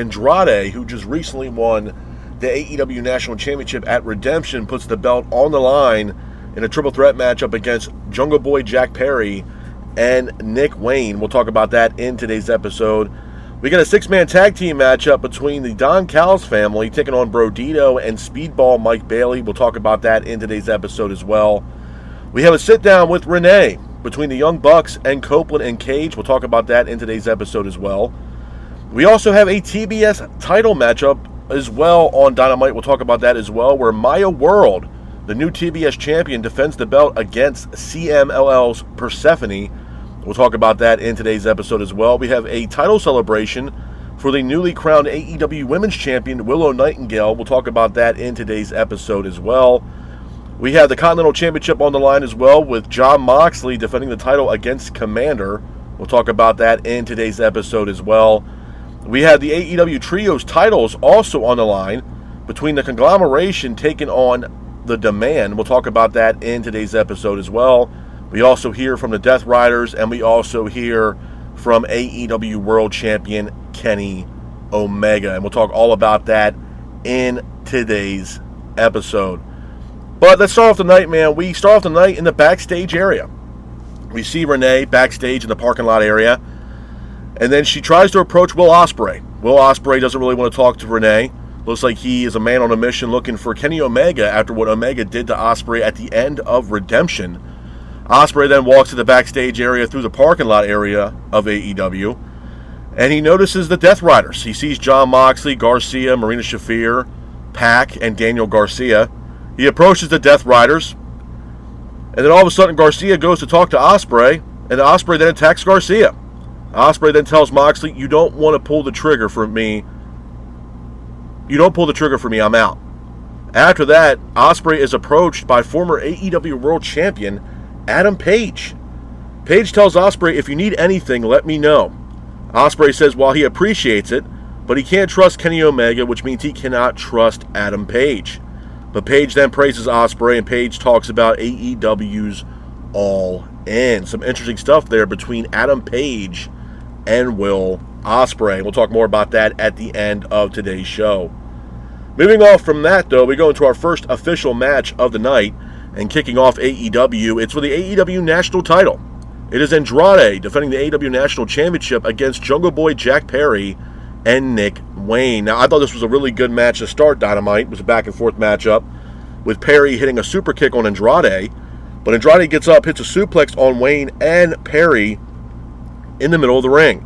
Andrade, who just recently won the AEW National Championship at Redemption, puts the belt on the line in a triple threat matchup against Jungle Boy Jack Perry and Nick Wayne. We'll talk about that in today's episode. We got a six-man tag team matchup between the Don Callis family taking on Brodito and Speedball Mike Bailey. We'll talk about that in today's episode as well. We have a sit-down with Renee between the Young Bucks and Copeland and Cage. We'll talk about that in today's episode as well. We also have a TBS title matchup as well on Dynamite. We'll talk about that as well, where Maya World, the new TBS champion, defends the belt against CMLL's Persephone. We'll talk about that in today's episode as well. We have a title celebration for the newly crowned AEW Women's Champion, Willow Nightingale. We'll talk about that in today's episode as well. We have the Continental Championship on the line as well, with Jon Moxley defending the title against Commander. We'll talk about that in today's episode as well. We have the AEW Trios titles also on the line between the Conglomeration taking on the Demand. We'll talk about that in today's episode as well. We also hear from the Death Riders, and we also hear from AEW World Champion Kenny Omega. And we'll talk all about that in today's episode. But let's start off the night, man. We start off the night in the backstage area. We see Renee backstage in the parking lot area, and then she tries to approach Will Ospreay. Will Ospreay doesn't really want to talk to Renee. Looks like he is a man on a mission looking for Kenny Omega after what Omega did to Ospreay at the end of Redemption. Ospreay then walks to the backstage area through the parking lot area of AEW, and he notices the Death Riders. He sees Jon Moxley, Garcia, Marina Shafir, Pac, and Daniel Garcia. He approaches the Death Riders, and then all of a sudden Garcia goes to talk to Ospreay, and Ospreay then attacks Garcia. Ospreay then tells Moxley, "You don't want to pull the trigger for me. You don't pull the trigger for me, I'm out." After that, Ospreay is approached by former AEW World Champion Adam Page. Page tells Ospreay, "If you need anything, let me know." Ospreay says while he appreciates it, but he can't trust Kenny Omega, which means he cannot trust Adam Page. But Page then praises Ospreay, and Page talks about AEW's All In. Some interesting stuff there between Adam Page and Will Ospreay. We'll talk more about that at the end of today's show. Moving off from that, though, we go into our first official match of the night, and kicking off AEW, it's for the AEW National title. It is Andrade defending the AEW National Championship against Jungle Boy Jack Perry and Nick Wayne. Now, I thought this was a really good match to start Dynamite. It was a back-and-forth matchup with Perry hitting a super kick on Andrade, but Andrade gets up, hits a suplex on Wayne and Perry in the middle of the ring.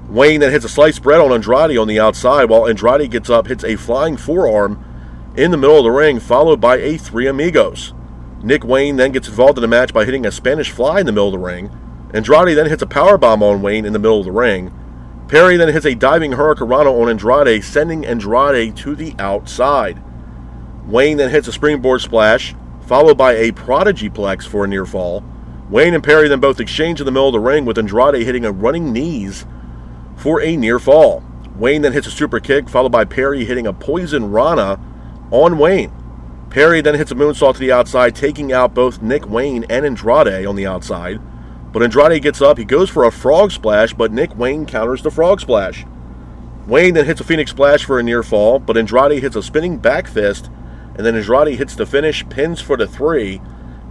Wayne then hits a slice spread on Andrade on the outside, while Andrade gets up, hits a flying forearm in the middle of the ring, followed by a Three Amigos. Nick Wayne then gets involved in the match by hitting a Spanish Fly in the middle of the ring. Andrade then hits a powerbomb on Wayne in the middle of the ring. Perry then hits a diving Hurricanrana on Andrade, sending Andrade to the outside. Wayne then hits a springboard splash, followed by a Prodigy Plex for a near fall. Wayne and Perry then both exchange in the middle of the ring, with Andrade hitting a running knees for a near fall. Wayne then hits a super kick, followed by Perry hitting a Poison Rana on Wayne. Perry then hits a moonsault to the outside, taking out both Nick Wayne and Andrade on the outside. But Andrade gets up, he goes for a frog splash, but Nick Wayne counters the frog splash. Wayne then hits a Phoenix Splash for a near fall, but Andrade hits a spinning back fist, and then Andrade hits the finish, pins for the 3,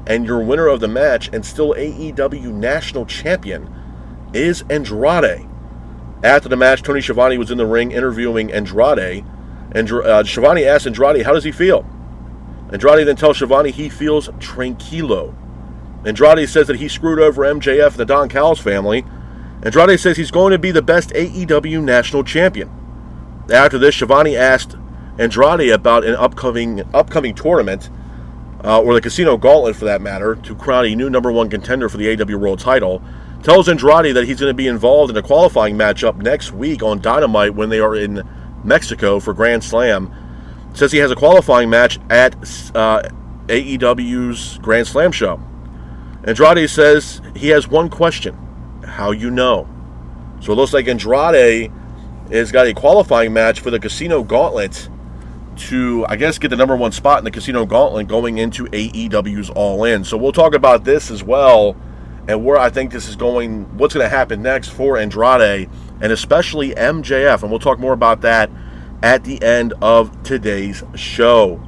and your winner of the match, and still AEW National Champion, is Andrade. After the match, Tony Schiavone was in the ring interviewing Andrade, and Schiavone asked Andrade, how does he feel? Andrade then tells Schiavone he feels tranquilo. Andrade says that he screwed over MJF and the Don Callis family. Andrade says he's going to be the best AEW National Champion. After this, Schiavone asked Andrade about an upcoming tournament, or the Casino Gauntlet for that matter, to crown a new number 1 contender for the AEW World title. Tells Andrade that he's going to be involved in a qualifying matchup next week on Dynamite when they are in Mexico for Grand Slam. Says he has a qualifying match at AEW's Grand Slam show. Andrade says he has one question: how you know? So it looks like Andrade has got a qualifying match for the Casino Gauntlet to, I guess, get the number 1 spot in the Casino Gauntlet going into AEW's All In. So we'll talk about this as well, and where I think this is going, what's going to happen next for Andrade and especially MJF. And we'll talk more about that at the end of today's show.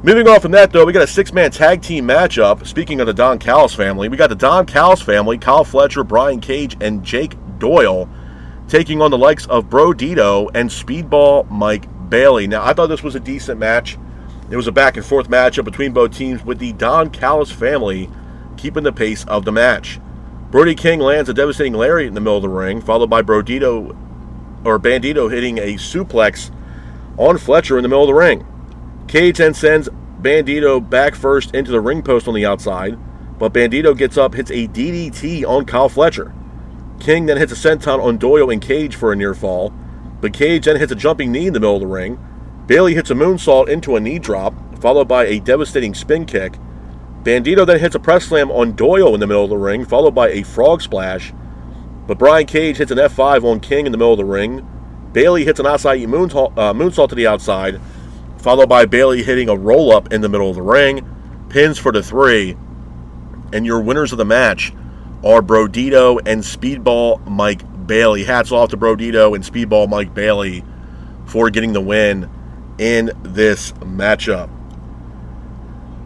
Moving on from that, though, we got a six-man tag team matchup. Speaking of the Don Callis family, we got the Don Callis family, Kyle Fletcher, Brian Cage, and Jake Doyle, taking on the likes of Bro Dito and Speedball Mike Bailey. Now, I thought this was a decent match. It was a back-and-forth matchup between both teams, with the Don Callis family keeping the pace of the match. Brody King lands a devastating lariat in the middle of the ring, followed by Bandito hitting a suplex on Fletcher in the middle of the ring. Cage then sends Bandito back first into the ring post on the outside, but Bandito gets up, hits a DDT on Kyle Fletcher. King then hits a senton on Doyle and Cage for a near fall, but Cage then hits a jumping knee in the middle of the ring. Bailey hits a moonsault into a knee drop, followed by a devastating spin kick. Bandito then hits a press slam on Doyle in the middle of the ring, followed by a frog splash, but Brian Cage hits an F5 on King in the middle of the ring. Bailey hits an acai moonsault to the outside, followed by Bailey hitting a roll-up in the middle of the ring, pins for the 3, and your winners of the match are Brodito and Speedball Mike Bailey. Hats off to Brodito and Speedball Mike Bailey for getting the win in this matchup.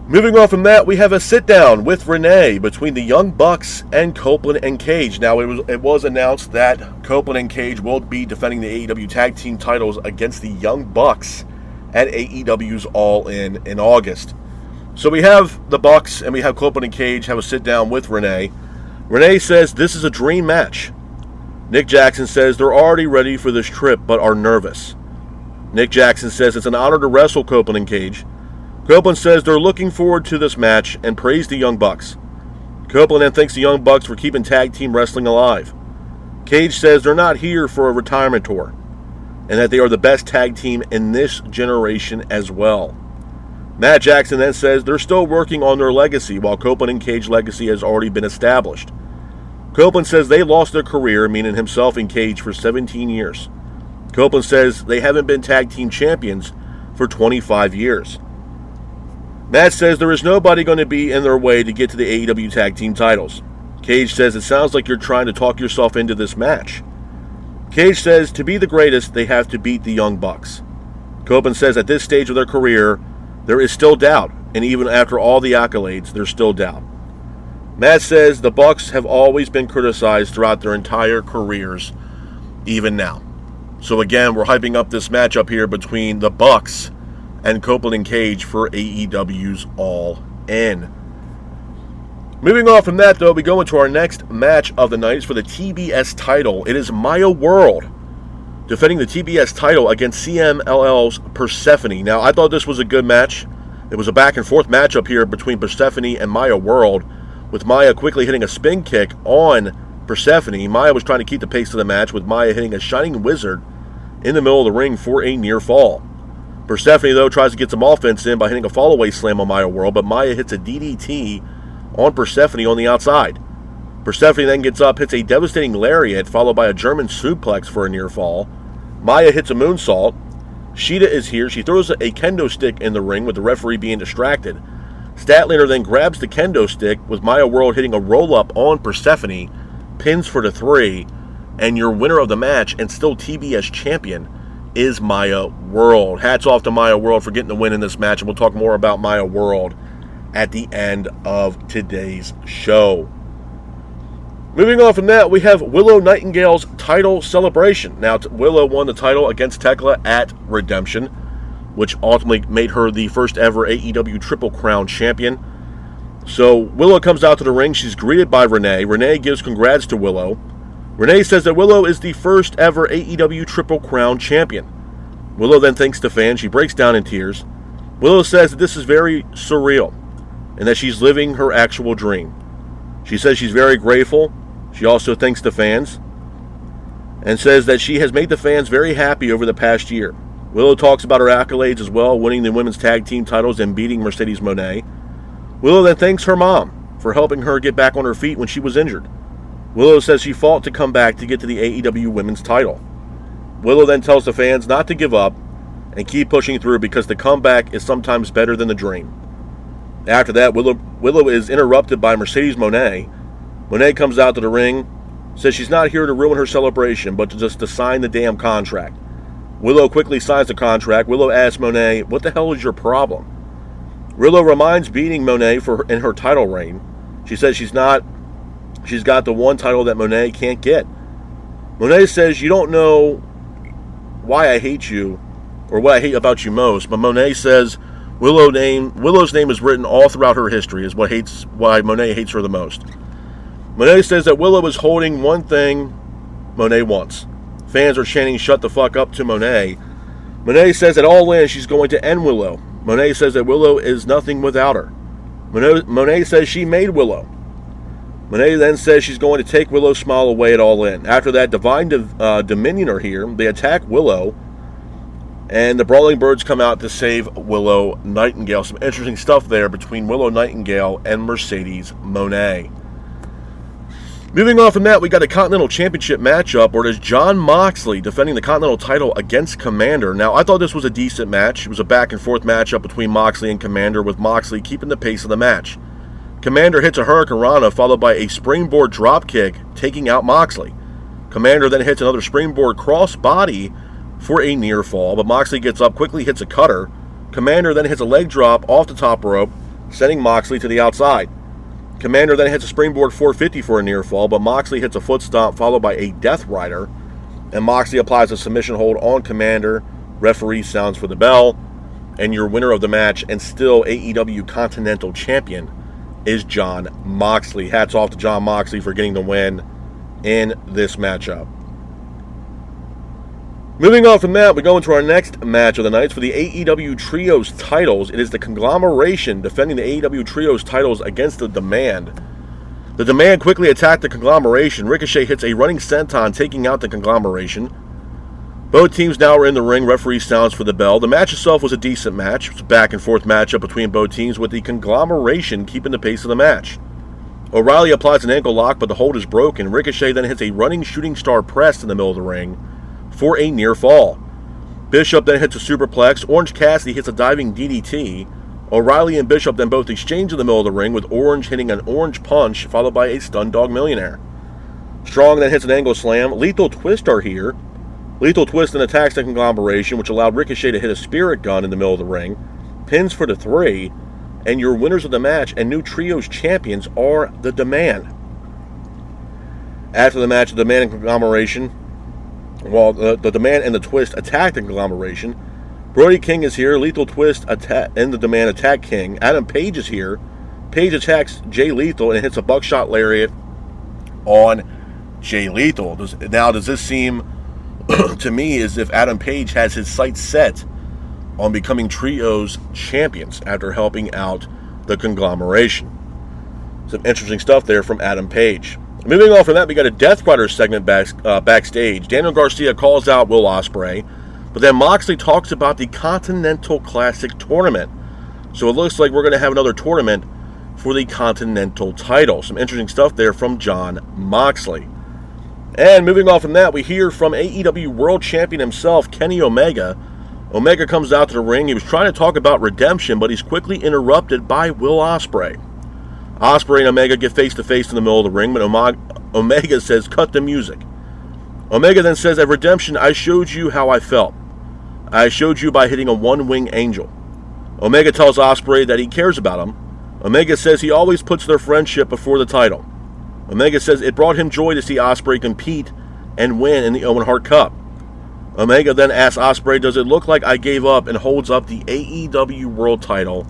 Moving on from that, we have a sit-down with Renee between the Young Bucks and Copeland and Cage. Now, it was announced that Copeland and Cage will be defending the AEW Tag Team titles against the Young Bucks at AEW's All In August. So we have the Bucks and we have Copeland and Cage have a sit down with Renee. Renee says this is a dream match. Nick Jackson says they're already ready for this trip but are nervous. Nick Jackson says it's an honor to wrestle Copeland and Cage. Copeland says they're looking forward to this match and praised the Young Bucks. Copeland then thanks the Young Bucks for keeping tag team wrestling alive. Cage says they're not here for a retirement tour, and that they are the best tag team in this generation as well. Matt Jackson then says they're still working on their legacy, while Copeland and Cage legacy has already been established. Copeland says they lost their career, meaning himself and Cage, for 17 years. Copeland says they haven't been tag team champions for 25 years. Matt says there is nobody going to be in their way to get to the AEW tag team titles. Cage says it sounds like you're trying to talk yourself into this match. Cage says to be the greatest, they have to beat the Young Bucks. Copeland says at this stage of their career, there is still doubt, and even after all the accolades, there's still doubt. Matt says the Bucks have always been criticized throughout their entire careers, even now. So again, we're hyping up this matchup here between the Bucks and Copeland and Cage for AEW's All In. Moving on from that, though, we go into our next match of the night. It's for the TBS title. It is Maya World defending the TBS title against CMLL's Persephone. Now, I thought this was a good match. It was a back-and-forth matchup here between Persephone and Maya World, with Maya quickly hitting a spin kick on Persephone. Maya was trying to keep the pace of the match, with Maya hitting a Shining Wizard in the middle of the ring for a near fall. Persephone, though, tries to get some offense in by hitting a fallaway slam on Maya World, but Maya hits a DDT on Persephone on the outside. Persephone then gets up, hits a devastating lariat, followed by a German suplex for a near fall. Maya hits a moonsault. Sheeta is here. She throws a kendo stick in the ring with the referee being distracted. Statlander then grabs the kendo stick, with Maya World hitting a roll-up on Persephone, pins for the 3, and your winner of the match and still TBS champion is Maya World. Hats off to Maya World for getting the win in this match, and we'll talk more about Maya World at the end of today's show. Moving on from that, we have Willow Nightingale's title celebration. Now, Willow won the title against Tekla at Redemption, which ultimately made her the first ever AEW Triple Crown champion. So Willow comes out to the ring. She's greeted by Renee. Renee gives congrats to Willow. Renee says that Willow is the first ever AEW Triple Crown champion. Willow then thanks the fans. She breaks down in tears. Willow says that this is very surreal and that she's living her actual dream. She says she's very grateful. She also thanks the fans and says that she has made the fans very happy over the past year. Willow talks about her accolades as well, winning the women's tag team titles and beating Mercedes Moné. Willow then thanks her mom for helping her get back on her feet when she was injured. Willow says she fought to come back to get to the AEW women's title. Willow then tells the fans not to give up and keep pushing through because the comeback is sometimes better than the dream. After that, Willow is interrupted by Mercedes Moné. Moné comes out to the ring says she's not here to ruin her celebration, but to sign the damn contract. Willow quickly signs the contract. Willow asks Monet, what the hell is your problem? Willow reminds beating Monet in her title reign. She says she's got the one title that Monet can't get. Monet says, you don't know why I hate you, or what I hate about you most, but Monet says Willow's name is written all throughout her history, is why Monet hates her the most. Monet says that Willow is holding one thing Monet wants. Fans are chanting, shut the fuck up to Monet. Monet says that All In, she's going to end Willow. Monet says that Willow is nothing without her. Monet says she made Willow. Monet then says she's going to take Willow's smile away at All In. After that, Divine Dominion are here. They attack Willow, and the Brawling Birds come out to save Willow Nightingale. Some interesting stuff there between Willow Nightingale and Mercedes Moné. Moving on from that, we got a Continental Championship matchup where it is Jon Moxley defending the Continental title against Commander. Now, I thought this was a decent match. It was a back-and-forth matchup between Moxley and Commander, with Moxley keeping the pace of the match. Commander hits a Hurricane Rana, followed by a springboard dropkick, taking out Moxley. Commander then hits another springboard crossbody for a near fall, but Moxley gets up, quickly hits a cutter. Commander then hits a leg drop off the top rope, sending Moxley to the outside. Commander then hits a springboard 450 for a near fall, but Moxley hits a foot stomp followed by a Death Rider, and Moxley applies a submission hold on Commander. Referee sounds for the bell, and your winner of the match and still AEW Continental Champion is Jon Moxley. Hats off to Jon Moxley for getting the win in this matchup. Moving on from that, we go into our next match of the night for the AEW Trios titles. It is the Conglomeration defending the AEW Trios titles against the Demand. The Demand quickly attacked the Conglomeration. Ricochet hits a running senton, taking out the Conglomeration. Both teams now are in the ring. Referee sounds for the bell. The match itself was a decent match. It was a back-and-forth matchup between both teams, with the Conglomeration keeping the pace of the match. O'Reilly applies an ankle lock, but the hold is broken. Ricochet then hits a running shooting star press in the middle of the ring for a near fall. Bishop then hits a superplex. Orange Cassidy hits a diving DDT. O'Reilly and Bishop then both exchange in the middle of the ring, with Orange hitting an orange punch followed by a stun dog millionaire. Strong then hits an angle slam. Lethal Twist are here. Lethal Twist then attacks the Conglomeration, which allowed Ricochet to hit a spirit gun in the middle of the ring. Pins for the 3, and your winners of the match and new Trios champions are the Demand. After the match, the Demand and Conglomeration, the Demand and the Twist attack the Conglomeration. Brody King is here. Lethal Twist and the Demand attack King. Adam Page is here. Page attacks Jay Lethal and hits a buckshot lariat on Jay Lethal. Does this seem to me as if Adam Page has his sights set on becoming Trios champions after helping out the Conglomeration? Some interesting stuff there from Adam Page. Moving on from that, we got a Death Rider segment backstage. Daniel Garcia calls out Will Ospreay, but then Moxley talks about the Continental Classic Tournament. So it looks like we're going to have another tournament for the Continental title. Some interesting stuff there from Jon Moxley. And moving on from that, we hear from AEW World Champion himself, Kenny Omega. Omega comes out to the ring. He was trying to talk about redemption, but he's quickly interrupted by Will Ospreay. Ospreay and Omega get face-to-face in the middle of the ring, but Omega says, cut the music. Omega then says, at Redemption, I showed you how I felt. I showed you by hitting a one-wing angel. Omega tells Ospreay that he cares about him. Omega says he always puts their friendship before the title. Omega says it brought him joy to see Ospreay compete and win in the Owen Hart Cup. Omega then asks Ospreay, does it look like I gave up, and holds up the AEW World title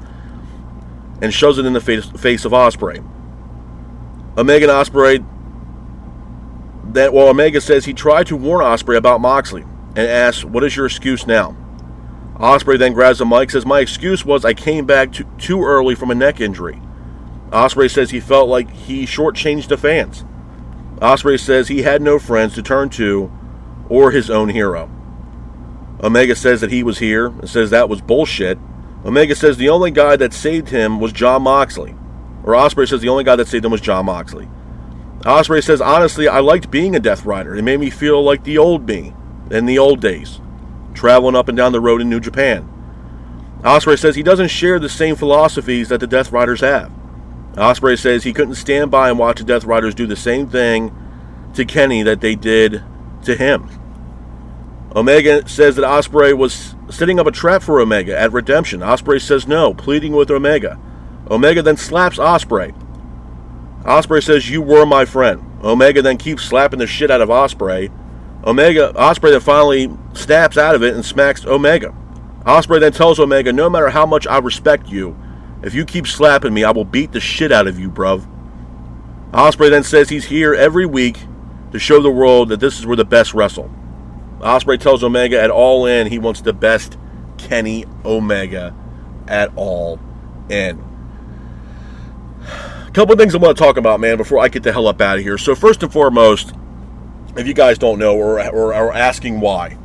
and shoves it in the face of Ospreay. Omega and Ospreay, Omega says he tried to warn Ospreay about Moxley and asks, what is your excuse now? Ospreay then grabs the mic and says, my excuse was I came back too early from a neck injury. Ospreay says he felt like he shortchanged the fans. Ospreay says he had no friends to turn to or his own hero. Omega says that he was here and says that was bullshit. Omega says the only guy that saved him was Jon Moxley. Or Ospreay says the only guy that saved him was Jon Moxley. Ospreay says, honestly, I liked being a Death Rider. It made me feel like the old me in the old days, traveling up and down the road in New Japan. Ospreay says he doesn't share the same philosophies that the Death Riders have. Ospreay says he couldn't stand by and watch the Death Riders do the same thing to Kenny that they did to him. Omega says that Ospreay was setting up a trap for Omega at Redemption. Ospreay says no, pleading with Omega. Omega then slaps Ospreay. Ospreay says, "You were my friend." Omega then keeps slapping the shit out of Ospreay. Ospreay then finally snaps out of it and smacks Omega. Ospreay then tells Omega, "No matter how much I respect you, if you keep slapping me, I will beat the shit out of you, bruv." Ospreay then says he's here every week to show the world that this is where the best wrestle. Ospreay tells Omega at All In he wants the best Kenny Omega at All In. A couple of things I want to talk about, man, before I get the hell up out of here. So first and foremost, if you guys don't know or are asking why,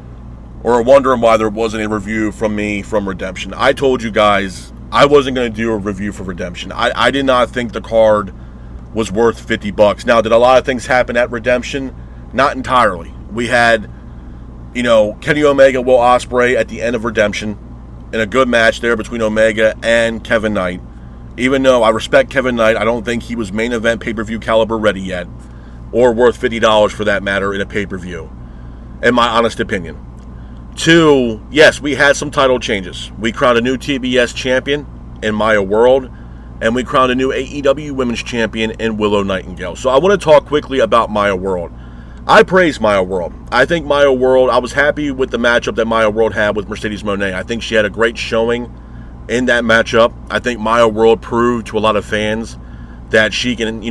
or are wondering why there wasn't a review from me from Redemption, I told you guys I wasn't going to do a review for Redemption. I did not think the card was worth $50. Now, did a lot of things happen at Redemption? Not entirely. We had, Kenny Omega, Will Ospreay at the end of Redemption in a good match there between Omega and Kevin Knight. Even though I respect Kevin Knight, I don't think he was main event pay-per-view caliber ready yet, or worth $50 for that matter in a pay-per-view, in my honest opinion. 2, yes, we had some title changes. We crowned a new TBS champion in Maya World, and we crowned a new AEW Women's Champion in Willow Nightingale. So I want to talk quickly about Maya World. I praise Maya World. I think Maya World, I was happy with the matchup that Maya World had with Mercedes Moné. I think she had a great showing in that matchup. I think Maya World proved to a lot of fans that she can,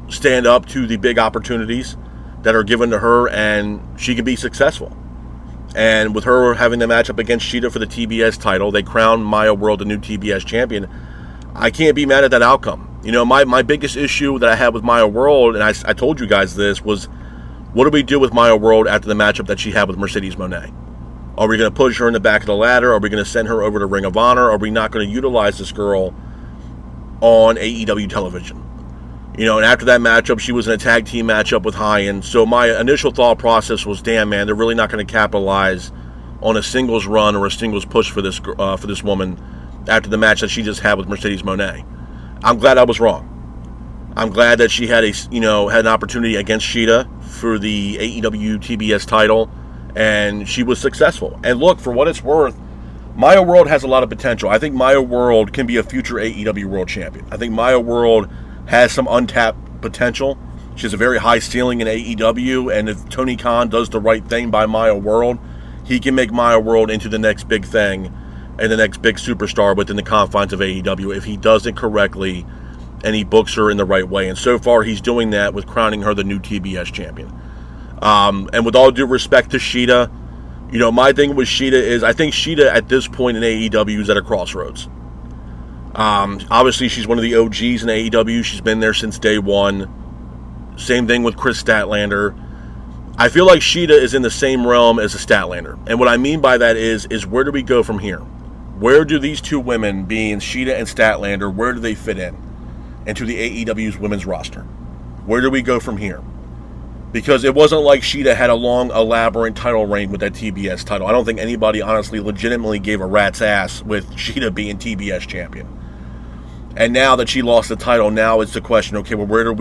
stand up to the big opportunities that are given to her, and she can be successful. And with her having the matchup against Shida for the TBS title, they crowned Maya World the new TBS champion. I can't be mad at that outcome. My biggest issue that I had with Maya World, and I told you guys this, was what do we do with Maya World after the matchup that she had with Mercedes Moné? Are we going to push her in the back of the ladder? Are we going to send her over to Ring of Honor? Are we not going to utilize this girl on AEW television? And after that matchup, she was in a tag team matchup with Hyan. So my initial thought process was, damn, man, they're really not going to capitalize on a singles run or a singles push for this woman after the match that she just had with Mercedes Moné. I'm glad I was wrong. I'm glad that she had had an opportunity against Shida for the AEW TBS title, and she was successful. And look, for what it's worth, Maya World has a lot of potential. I think Maya World can be a future AEW World Champion. I think Maya World has some untapped potential. She has a very high ceiling in AEW, and if Tony Khan does the right thing by Maya World, he can make Maya World into the next big thing and the next big superstar within the confines of AEW if he does it correctly and he books her in the right way. And so far, he's doing that with crowning her the new TBS champion. And with all due respect to Shida, my thing with Shida is I think Shida at this point in AEW is at a crossroads. Obviously, she's one of the OGs in AEW. She's been there since day one. Same thing with Chris Statlander. I feel like Shida is in the same realm as a Statlander. And what I mean by that is where do we go from here? Where do these two women, being Shida and Statlander, where do they fit into the AEW's women's roster? Where do we go from here? Because it wasn't like Shida had a long, elaborate title reign with that TBS title. I don't think anybody honestly legitimately gave a rat's ass with Shida being TBS champion. And now that she lost the title, now it's the question, okay, well, where do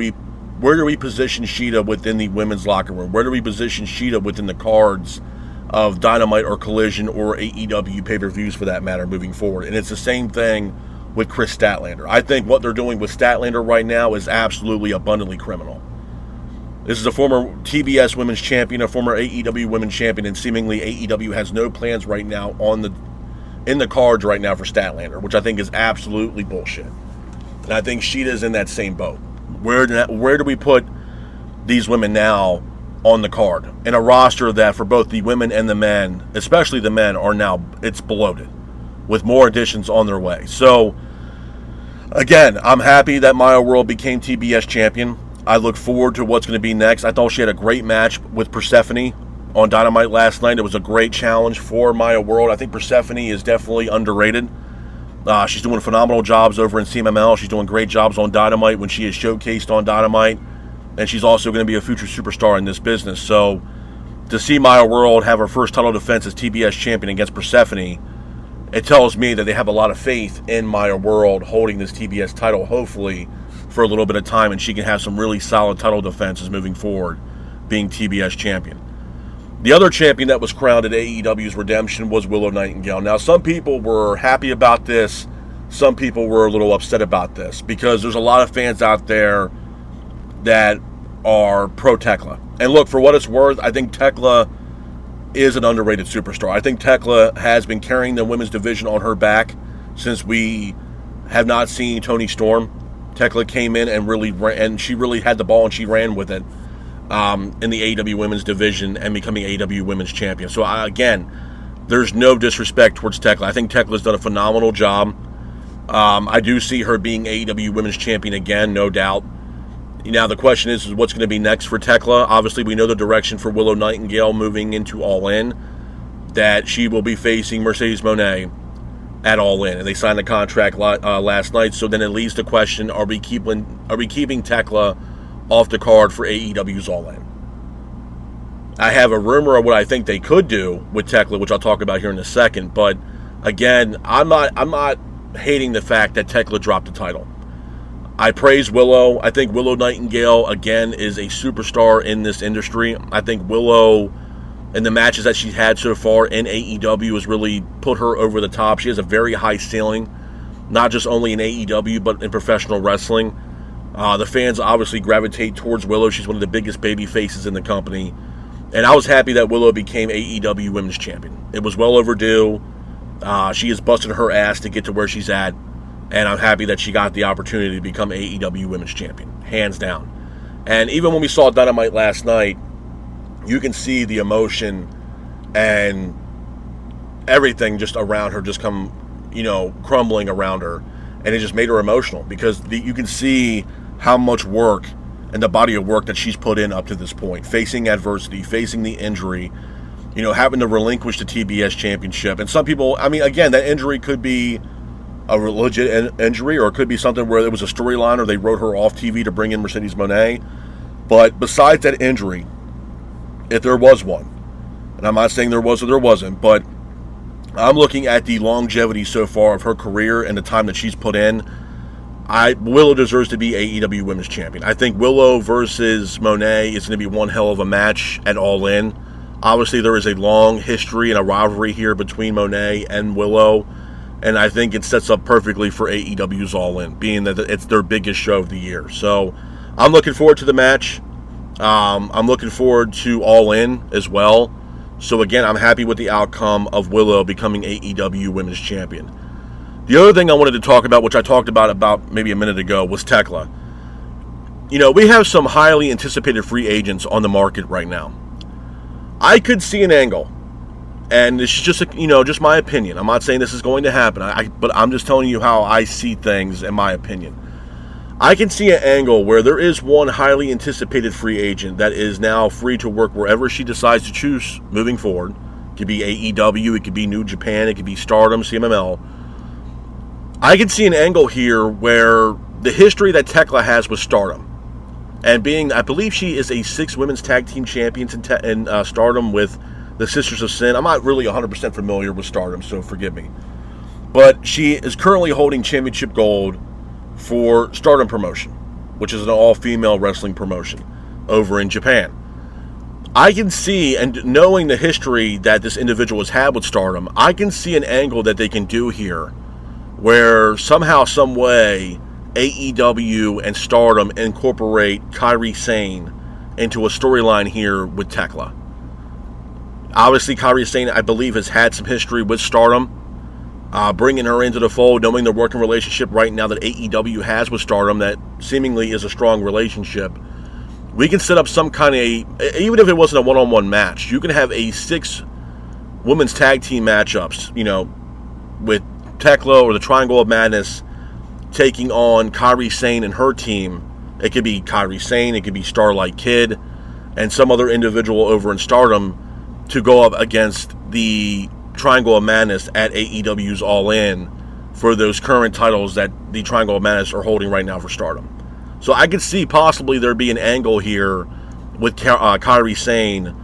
we position Shida within the women's locker room? Where do we position Shida within the cards of Dynamite or Collision or AEW pay-per-views for that matter moving forward? And it's the same thing with Chris Statlander. I think what they're doing with Statlander right now is absolutely abundantly criminal. This is a former TBS Women's Champion, a former AEW Women's Champion, and seemingly AEW has no plans right now in the cards right now for Statlander, which I think is absolutely bullshit. And I think Shida's in that same boat. Where do we put these women now on the card? In a roster that for both the women and the men, especially the men, it's bloated with more additions on their way. So, again, I'm happy that Maya World became TBS champion. I look forward to what's going to be next. I thought she had a great match with Persephone on Dynamite last night. It was a great challenge for Maya World. I think Persephone is definitely underrated. She's doing phenomenal jobs over in CMLL. She's doing great jobs on Dynamite when she is showcased on Dynamite. And she's also going to be a future superstar in this business. So to see Maya World have her first title defense as TBS champion against Persephone, it tells me that they have a lot of faith in Maya World holding this TBS title, hopefully, for a little bit of time, and she can have some really solid title defenses moving forward, being TBS champion. The other champion that was crowned at AEW's Redemption was Willow Nightingale. Now, some people were happy about this. Some people were a little upset about this because there's a lot of fans out there that are pro Tekla. And look, for what it's worth, I think Tekla is an underrated superstar. I think Tekla has been carrying the women's division on her back since we have not seen Toni Storm. Tekla came in and she really had the ball and she ran with it in the AEW women's division and becoming AEW women's champion. So again, there's no disrespect towards Tekla. I think Tekla's done a phenomenal job. I do see her being AEW women's champion again, no doubt. Now the question is what's going to be next for Tekla. Obviously, we know the direction for Willow Nightingale moving into All In, that she will be facing Mercedes Moné at All In, and they signed the contract last night. So then it leaves the question: Are we keeping Tekla off the card for AEW's All In? I have a rumor of what I think they could do with Tekla, which I'll talk about here in a second. But again, I'm not hating the fact that Tekla dropped the title. I praise Willow. I think Willow Nightingale, again, is a superstar in this industry. I think Willow, in the matches that she's had so far in AEW, has really put her over the top. She has a very high ceiling, not just only in AEW, but in professional wrestling. The fans obviously gravitate towards Willow. She's one of the biggest baby faces in the company. And I was happy that Willow became AEW Women's Champion. It was well overdue. She has busted her ass to get to where she's at. And I'm happy that she got the opportunity to become AEW Women's Champion, hands down. And even when we saw Dynamite last night, you can see the emotion and everything just around her just come, crumbling around her. And it just made her emotional because you can see how much work and the body of work that she's put in up to this point, facing adversity, facing the injury, having to relinquish the TBS championship. And some people, again, that injury could be a legit injury, or it could be something where there was a storyline or they wrote her off TV to bring in Mercedes Moné. But besides that injury, if there was one, and I'm not saying there was or there wasn't, but I'm looking at the longevity so far of her career and the time that she's put in. Willow deserves to be AEW Women's Champion. I think Willow versus Moné is going to be one hell of a match at All In. Obviously, there is a long history and a rivalry here between Moné and Willow. And I think it sets up perfectly for AEW's All In, being that it's their biggest show of the year. So I'm looking forward to the match. I'm looking forward to All In as well. So again, I'm happy with the outcome of Willow becoming AEW Women's Champion. The other thing I wanted to talk about, which I talked about maybe a minute ago, was Tekla. We have some highly anticipated free agents on the market right now. I could see an angle. And this is just my opinion. I'm not saying this is going to happen, but I'm just telling you how I see things in my opinion. I can see an angle where there is one highly anticipated free agent that is now free to work wherever she decides to choose moving forward. It could be AEW, it could be New Japan, it could be Stardom, CMLL. I can see an angle here where the history that Tekla has with Stardom, and I believe she is a 6 women's tag team champions in Stardom with the Sisters of Sin. I'm not really 100% familiar with Stardom, so forgive me. But she is currently holding championship gold for Stardom Promotion, which is an all-female wrestling promotion over in Japan. I can see, and knowing the history that this individual has had with Stardom, I can see an angle that they can do here where somehow, some way, AEW and Stardom incorporate Kairi Sane into a storyline here with Tekla. Obviously, Kairi Sane, I believe, has had some history with Stardom. Bringing her into the fold, knowing the working relationship right now that AEW has with Stardom, that seemingly is a strong relationship, we can set up some kind of even if it wasn't a one-on-one match, you can have a 6 women's tag team matchups, with Tekla or the Triangle of Madness taking on Kairi Sane and her team. It could be Kairi Sane, it could be Starlight Kid, and some other individual over in Stardom to go up against the Triangle of Madness at AEW's All In for those current titles that the Triangle of Madness are holding right now for Stardom. So I could see possibly there be an angle here with Kairi Sane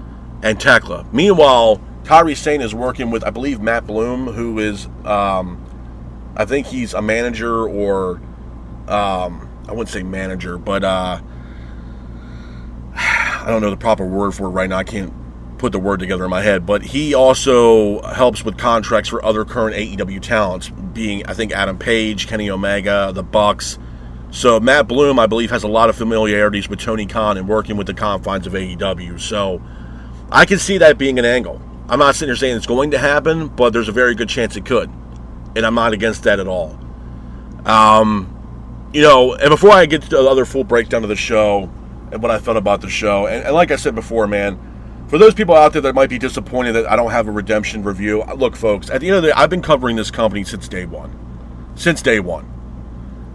and Tekla. Meanwhile, Kairi Sane is working with, I believe, Matt Bloom, who is, I think he's a manager or I wouldn't say manager, but I don't know the proper word for it right now. I can't put the word together in my head, but he also helps with contracts for other current AEW talents, being, I think, Adam Page, Kenny Omega, the Bucks. So Matt Bloom, I believe, has a lot of familiarities with Tony Khan and working with the confines of AEW. So I can see that being an angle. I'm not sitting here saying it's going to happen, but there's a very good chance it could. And I'm not against that at all. And before I get to the other full breakdown of the show and what I felt about the show, and like I said before, man, for those people out there that might be disappointed that I don't have a Redemption review, look, folks, at the end of the day, I've been covering this company since day one.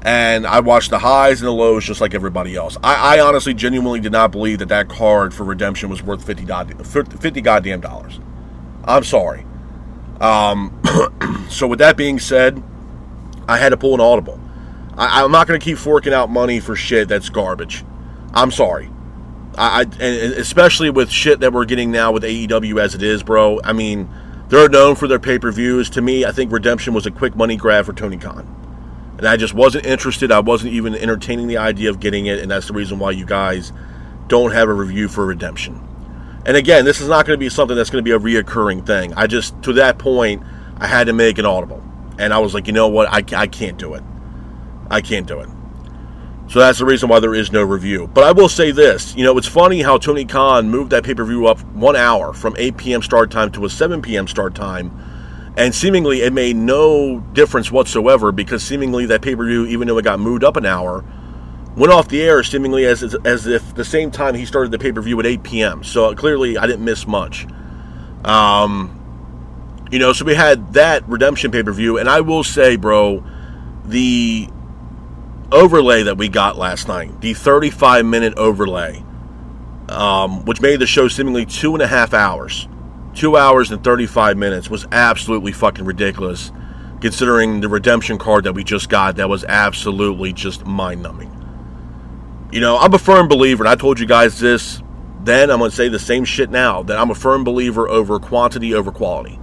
And I watched the highs and the lows just like everybody else. I honestly, genuinely did not believe that card for Redemption was worth $50 goddamn dollars. I'm sorry. So with that being said, I had to pull an audible. I'm not going to keep forking out money for shit that's garbage. I'm sorry. And especially with shit that we're getting now with AEW as it is, bro. I mean, they're known for their pay-per-views. To me, I think Redemption was a quick money grab for Tony Khan. And I just wasn't interested. I wasn't even entertaining the idea of getting it, and that's the reason why you guys don't have a review for Redemption. And again, this is not going to be something that's going to be a reoccurring thing. To that point, I had to make an audible. And I was like, you know what? I can't do it. I can't do it. So that's the reason why there is no review. But I will say this. It's funny how Tony Khan moved that pay-per-view up 1 hour from 8 p.m. start time to a 7 p.m. start time. And seemingly it made no difference whatsoever because seemingly that pay-per-view, even though it got moved up an hour, went off the air seemingly as if the same time he started the pay-per-view at 8 p.m. So clearly I didn't miss much. So we had that Redemption pay-per-view. And I will say, bro, the overlay that we got last night, the 35-minute overlay, which made the show seemingly 2.5 hours, 2 hours and 35 minutes, was absolutely fucking ridiculous, considering the Redemption card that we just got. That was absolutely just mind-numbing. I'm a firm believer, and I told you guys this then, I'm going to say the same shit now, that I'm a firm believer over quantity over quality.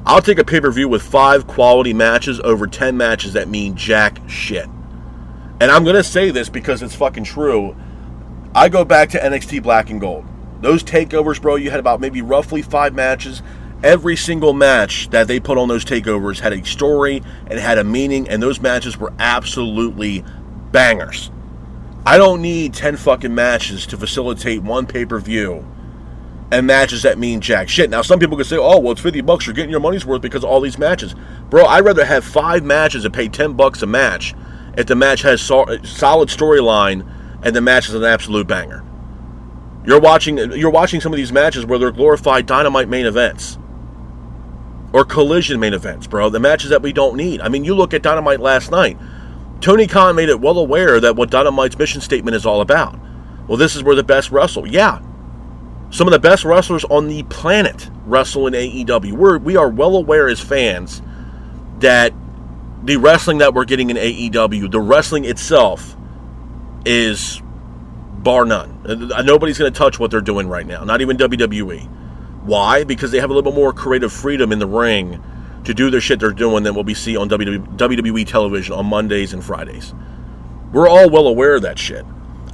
I'll take a pay-per-view with 5 quality matches over 10 matches that mean jack shit. And I'm going to say this because it's fucking true. I go back to NXT Black and Gold. Those takeovers, bro, you had about maybe roughly 5 matches. Every single match that they put on those takeovers had a story and had a meaning, and those matches were absolutely bangers. I don't need 10 fucking matches to facilitate one pay-per-view and matches that mean jack shit. Now, some people could say, oh, well, it's $50. You're getting your money's worth because of all these matches. Bro, I'd rather have 5 matches and pay $10 a match if the match has solid storyline and the match is an absolute banger. You're watching some of these matches where they're glorified Dynamite main events or Collision main events, bro. The matches that we don't need. I mean, you look at Dynamite last night. Tony Khan made it well aware that what Dynamite's mission statement is all about. Well, this is where the best wrestle. Yeah. Some of the best wrestlers on the planet wrestle in AEW. We are well aware as fans that the wrestling that we're getting in AEW, the wrestling itself, is bar none. Nobody's going to touch what they're doing right now. Not even WWE. Why? Because they have a little bit more creative freedom in the ring to do the shit they're doing than what we see on WWE television on Mondays and Fridays. We're all well aware of that shit.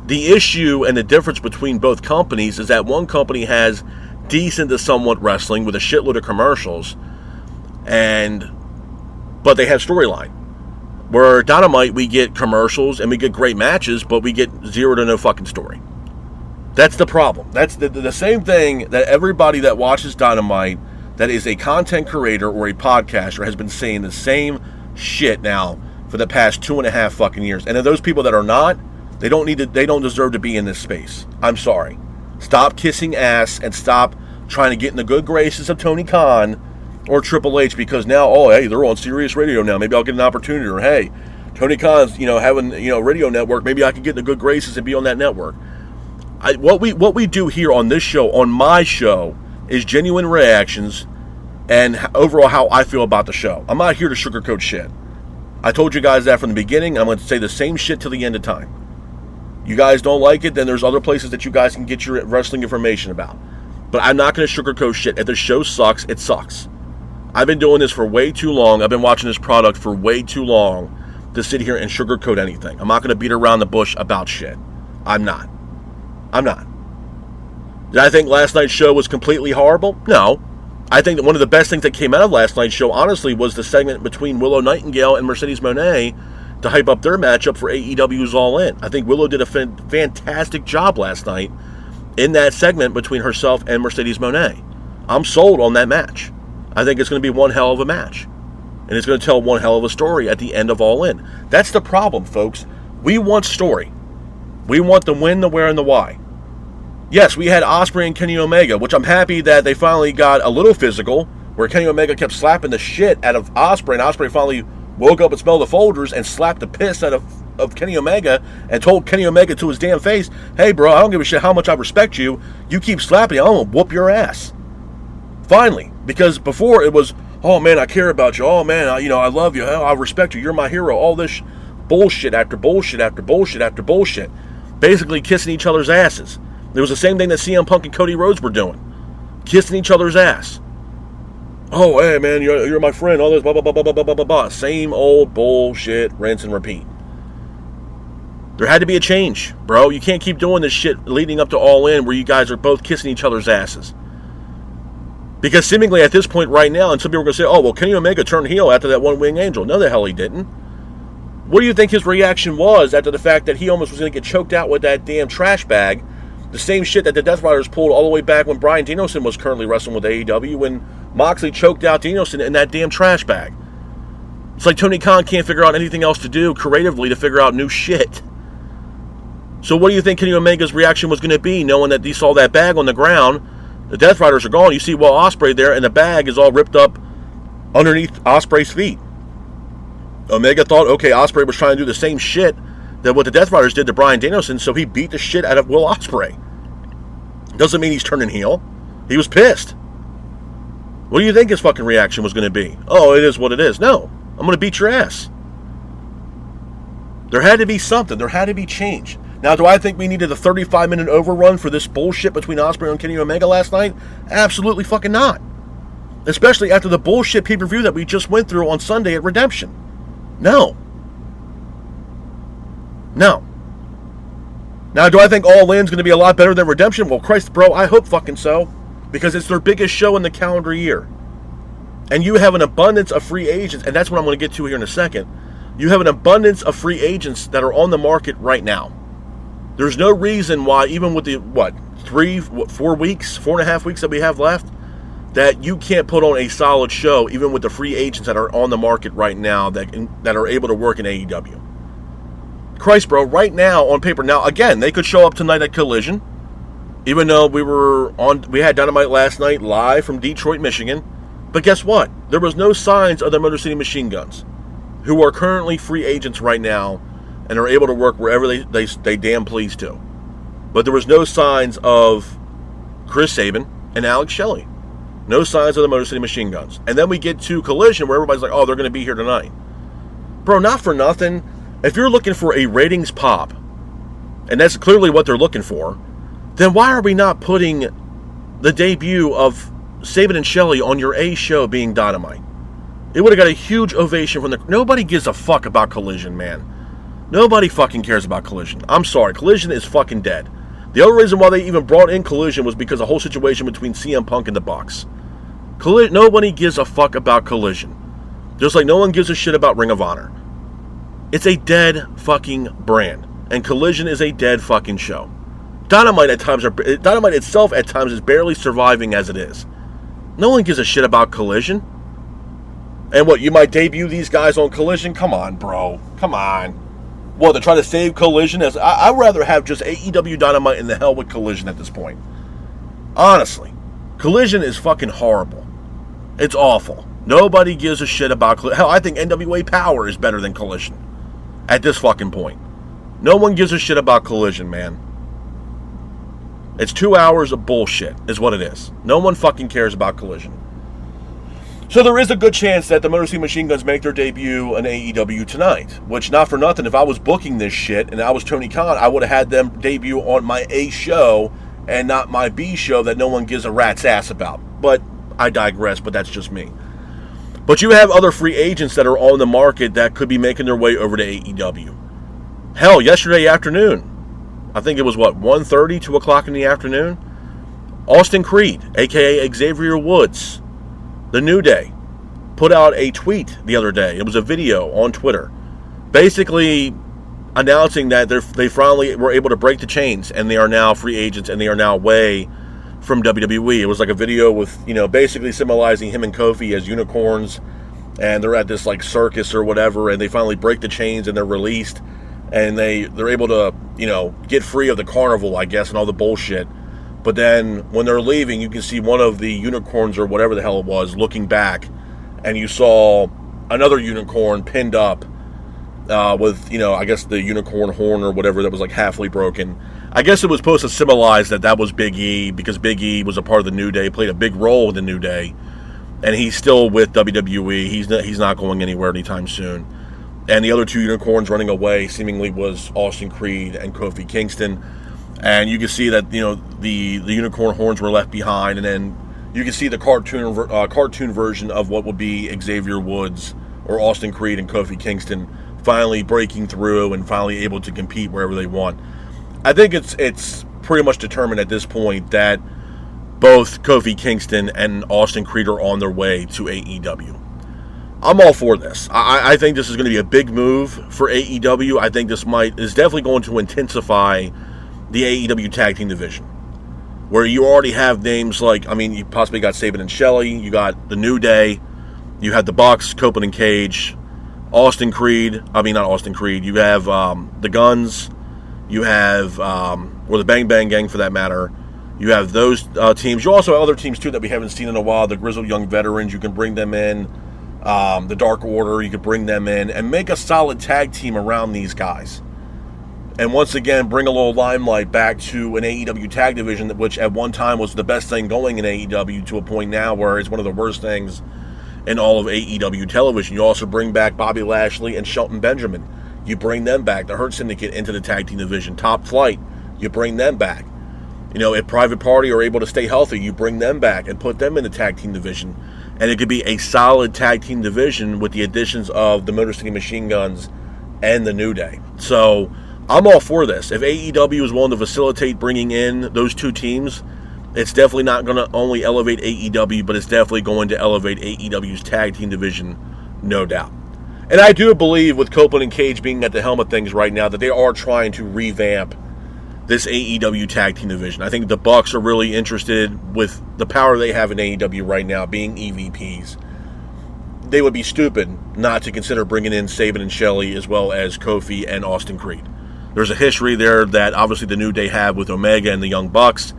The issue and the difference between both companies is that one company has decent to somewhat wrestling with a shitload of commercials, but they have storyline. Where Dynamite, we get commercials and we get great matches, but we get zero to no fucking story. That's the problem. That's the same thing that everybody that watches Dynamite, that is a content creator or a podcaster, has been saying the same shit now for the past 2.5 fucking years. And those people that are not, they don't deserve to be in this space. I'm sorry. Stop kissing ass and stop trying to get in the good graces of Tony Khan or Triple H because now, oh, hey, they're on Sirius Radio now. Maybe I'll get an opportunity. Or, hey, Tony Khan's, having, radio network. Maybe I can get in the good graces and be on that network. What we do here on this show, on my show, is genuine reactions and overall how I feel about the show. I'm not here to sugarcoat shit. I told you guys that from the beginning. I'm going to say the same shit till the end of time. You guys don't like it, then there's other places that you guys can get your wrestling information about. But I'm not going to sugarcoat shit. If the show sucks, it sucks. I've been doing this for way too long. I've been watching this product for way too long. to sit here and sugarcoat anything. I'm not going to beat around the bush about shit. I'm not. Did I think last night's show was completely horrible? No. I think that one of the best things that came out of last night's show, honestly, was the segment between Willow Nightingale and Mercedes Moné to hype up their matchup for AEW's All In. I think Willow did a fantastic job last night in that segment between herself and Mercedes Moné. I'm sold on that match. I think it's going to be one hell of a match. And it's going to tell one hell of a story at the end of All In. That's the problem, folks. We want story. We want the when, the where, and the why. Yes, we had Ospreay and Kenny Omega, which I'm happy that they finally got a little physical, where Kenny Omega kept slapping the shit out of Ospreay, and Ospreay finally woke up and smelled the Folgers and slapped the piss out of Kenny Omega and told Kenny Omega to his damn face, hey, bro, I don't give a shit how much I respect you. You keep slapping me, I'm going to whoop your ass. Finally, because before it was, oh, man, I care about you. Oh, man, I love you. I respect you. You're my hero. All this bullshit after bullshit after bullshit after bullshit. Basically kissing each other's asses. It was the same thing that CM Punk and Cody Rhodes were doing. Kissing each other's ass. Oh, hey, man, you're my friend. All this blah, blah, blah, blah, blah, blah, blah, blah. Same old bullshit, rinse and repeat. There had to be a change, bro. You can't keep doing this shit leading up to All In where you guys are both kissing each other's asses. Because seemingly at this point right now, and some people are going to say, oh, well, Kenny Omega turned heel after that one-wing angel. No, the hell he didn't. What do you think his reaction was after the fact that he almost was going to get choked out with that damn trash bag? The same shit that the Death Riders pulled all the way back when Bryan Danielson was currently wrestling with AEW when Moxley choked out Danielson in that damn trash bag. It's like Tony Khan can't figure out anything else to do creatively to figure out new shit. So what do you think Kenny Omega's reaction was going to be, knowing that he saw that bag on the ground, the Death Riders are gone, you see Will Ospreay there, and the bag is all ripped up underneath Ospreay's feet. Omega thought, okay, Ospreay was trying to do the same shit that what the Death Riders did to Bryan Danielson, so he beat the shit out of Will Ospreay. Doesn't mean he's turning heel. He was pissed. What do you think his fucking reaction was going to be? Oh, it is what it is. No, I'm going to beat your ass. There had to be something. There had to be change. Now, do I think we needed a 35-minute overrun for this bullshit between Ospreay and Kenny Omega last night? Absolutely fucking not. Especially after the bullshit pay-per-view that we just went through on Sunday at Redemption. No. Now, do I think All In's going to be a lot better than Redemption? Well, Christ, bro, I hope fucking so. Because it's their biggest show in the calendar year. And you have an abundance of free agents, and that's what I'm going to get to here in a second. You have an abundance of free agents that are on the market right now. There's no reason why, even with the, 4 weeks, 4.5 weeks that we have left, that you can't put on a solid show, even with the free agents that are on the market right now that are able to work in AEW. Christ, bro, right now on paper. Now, again, they could show up tonight at Collision, even though we had Dynamite last night live from Detroit, Michigan. But guess what? There was no signs of the Motor City Machine Guns, who are currently free agents right now and are able to work wherever they damn please to. But there was no signs of Chris Sabin and Alex Shelley. No signs of the Motor City Machine Guns. And then we get to Collision where everybody's like, oh, they're going to be here tonight. Bro, not for nothing. If you're looking for a ratings pop, and that's clearly what they're looking for, then why are we not putting the debut of Sabin and Shelley on your A show being Dynamite? It would have got a huge ovation from nobody gives a fuck about Collision, man. Nobody fucking cares about Collision. I'm sorry, Collision is fucking dead. The only reason why they even brought in Collision was because of the whole situation between CM Punk and the Bucks. Nobody gives a fuck about Collision. Just like no one gives a shit about Ring of Honor. It's a dead fucking brand. And Collision is a dead fucking show. Dynamite itself at times is barely surviving as it is. No one gives a shit about Collision. And what, you might debut these guys on Collision? Come on, bro. Come on. What, to try to save Collision? I'd rather have just AEW Dynamite in the hell with Collision at this point. Honestly. Collision is fucking horrible. It's awful. Nobody gives a shit about Collision. Hell, I think NWA Power is better than Collision. At this fucking point. No one gives a shit about Collision, man. It's 2 hours of bullshit, is what it is. No one fucking cares about Collision. So there is a good chance that the Motor City Machine Guns make their debut on AEW tonight. Which, not for nothing, if I was booking this shit and I was Tony Khan, I would have had them debut on my A show and not my B show that no one gives a rat's ass about. But I digress, but that's just me. But you have other free agents that are on the market that could be making their way over to AEW. Hell, yesterday afternoon, I think it was 1:30, 2 o'clock in the afternoon, Austin Creed, a.k.a. Xavier Woods, the New Day, put out a tweet the other day. It was a video on Twitter, basically announcing that they finally were able to break the chains and they are now free agents and they are now away from WWE. It was like a video with, basically symbolizing him and Kofi as unicorns, and they're at this like circus or whatever, and they finally break the chains and they're released, and they're able to, get free of the carnival, I guess, and all the bullshit. But then when they're leaving, you can see one of the unicorns or whatever the hell it was looking back, and you saw another unicorn pinned up with, I guess the unicorn horn or whatever that was like halfly broken. I guess it was supposed to symbolize that was Big E, because Big E was a part of the New Day, played a big role in the New Day, and he's still with WWE. He's not going anywhere anytime soon. And the other two unicorns running away seemingly was Austin Creed and Kofi Kingston. And you can see that, the unicorn horns were left behind, and then you can see the cartoon version of what would be Xavier Woods or Austin Creed and Kofi Kingston finally breaking through and finally able to compete wherever they want. I think it's pretty much determined at this point that both Kofi Kingston and Austin Creed are on their way to AEW. I'm all for this. I think this is going to be a big move for AEW. I think this is definitely going to intensify the AEW tag team division, where you already have names like, you possibly got Sabin and Shelley, you got the New Day, you had the Bucks, Copeland and Cage, Austin Creed, not Austin Creed, you have the Guns, you have, or the Bang Bang Gang for that matter, you have those teams. You also have other teams too that we haven't seen in a while, the Grizzled Young Veterans, you can bring them in, the Dark Order, you could bring them in, and make a solid tag team around these guys. And once again, bring a little limelight back to an AEW tag division, which at one time was the best thing going in AEW, to a point now where it's one of the worst things in all of AEW television. You also bring back Bobby Lashley and Shelton Benjamin. You bring them back, the Hurt Syndicate, into the tag team division. Top Flight, you bring them back. If Private Party are able to stay healthy, you bring them back and put them in the tag team division. And it could be a solid tag team division with the additions of the Motor City Machine Guns and the New Day. So I'm all for this. If AEW is willing to facilitate bringing in those two teams, it's definitely not going to only elevate AEW, but it's definitely going to elevate AEW's tag team division, no doubt. And I do believe, with Copeland and Cage being at the helm of things right now, that they are trying to revamp this AEW tag team division. I think the Bucks are really interested, with the power they have in AEW right now, being EVPs. They would be stupid not to consider bringing in Sabin and Shelley, as well as Kofi and Austin Creed. There's a history there that obviously the New Day have with Omega and the Young Bucks.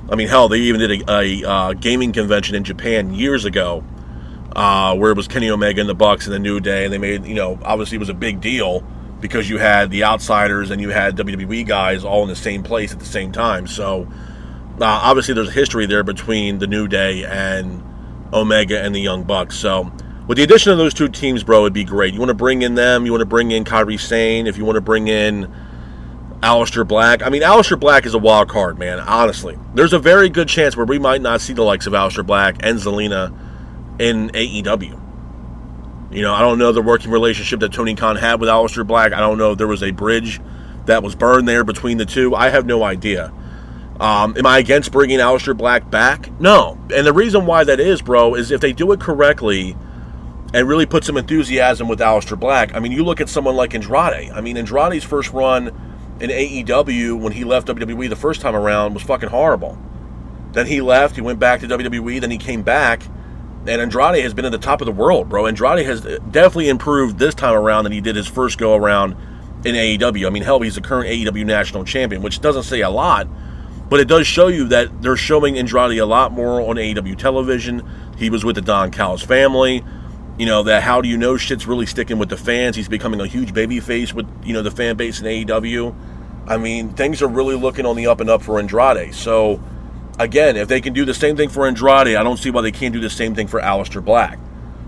Hell, they even did a gaming convention in Japan years ago, where it was Kenny Omega and the Bucks and the New Day, and they made, obviously it was a big deal because you had the Outsiders and you had WWE guys all in the same place at the same time. So obviously there's a history there between the New Day and Omega and the Young Bucks. So with the addition of those two teams, bro, it'd be great. You want to bring in them, you want to bring in Kairi Sane, if you want to bring in Aleister Black. Aleister Black is a wild card, man, honestly. There's a very good chance where we might not see the likes of Aleister Black and Zelina in AEW. I don't know the working relationship that Tony Khan had with Aleister Black. I don't know if there was a bridge that was burned there between the two. I have no idea. Am I against bringing Aleister Black back? No. And the reason why that is, bro, is if they do it correctly and really put some enthusiasm with Aleister Black. You look at someone like Andrade. Andrade's first run in AEW when he left WWE the first time around was fucking horrible. Then he left, he went back to WWE, then he came back, and Andrade has been at the top of the world, bro. Andrade has definitely improved this time around than he did his first go around in AEW. Hell, he's the current AEW national champion, which doesn't say a lot, but it does show you that they're showing Andrade a lot more on AEW television. He was with the Don Callis family. That how do you know shit's really sticking with the fans. He's becoming a huge babyface with, the fan base in AEW. Things are really looking on the up and up for Andrade. So, again, if they can do the same thing for Andrade, I don't see why they can't do the same thing for Aleister Black.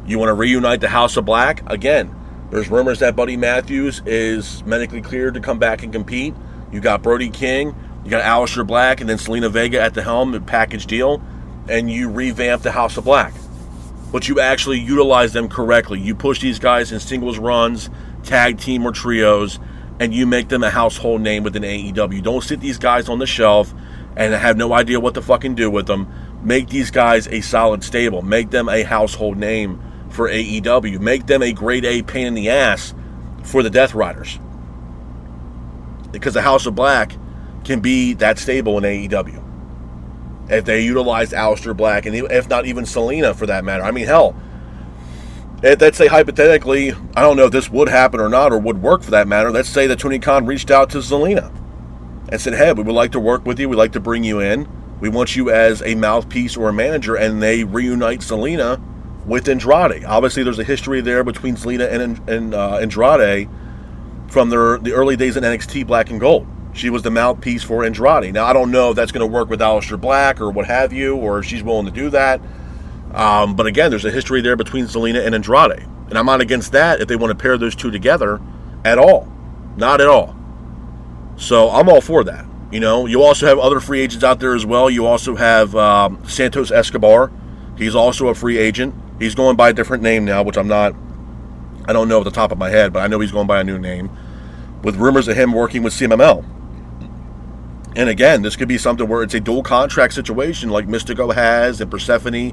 You want to reunite the House of Black? Again, there's rumors that Buddy Matthews is medically cleared to come back and compete. You got Brody King, you got Aleister Black, and then Selena Vega at the helm, a package deal, and you revamp the House of Black. but you actually utilize them correctly. You push these guys in singles runs, tag team or trios, and you make them a household name within AEW. Don't sit these guys on the shelf and have no idea what to fucking do with them. Make these guys a solid stable. Make them a household name for AEW. Make them a grade A pain in the ass for the Death Riders. Because the House of Black can be that stable in AEW. If they utilize Aleister Black, and if not even Selena for that matter. I mean, hell, let's say hypothetically, I don't know if this would happen or not, or would work for that matter. Let's say that Tony Khan reached out to Selena and said, hey, we would like to work with you. We'd like to bring you in. We want you as a mouthpiece or a manager, and they reunite Selena with Andrade. Obviously, there's a history there between Selena and Andrade from the early days in NXT Black and Gold. She was the mouthpiece for Andrade. Now, I don't know if that's going to work with Aleister Black or what have you, or if she's willing to do that. But again, there's a history there between Selena and Andrade. And I'm not against that if they want to pair those two together at all. Not at all. So I'm all for that. You know, you also have other free agents out there as well. You also have Santos Escobar. He's also a free agent. He's going by a different name now, which I don't know at the top of my head, but I know he's going by a new name, with rumors of him working with CMML. And again, this could be something where it's a dual contract situation like Mystico has and Persephone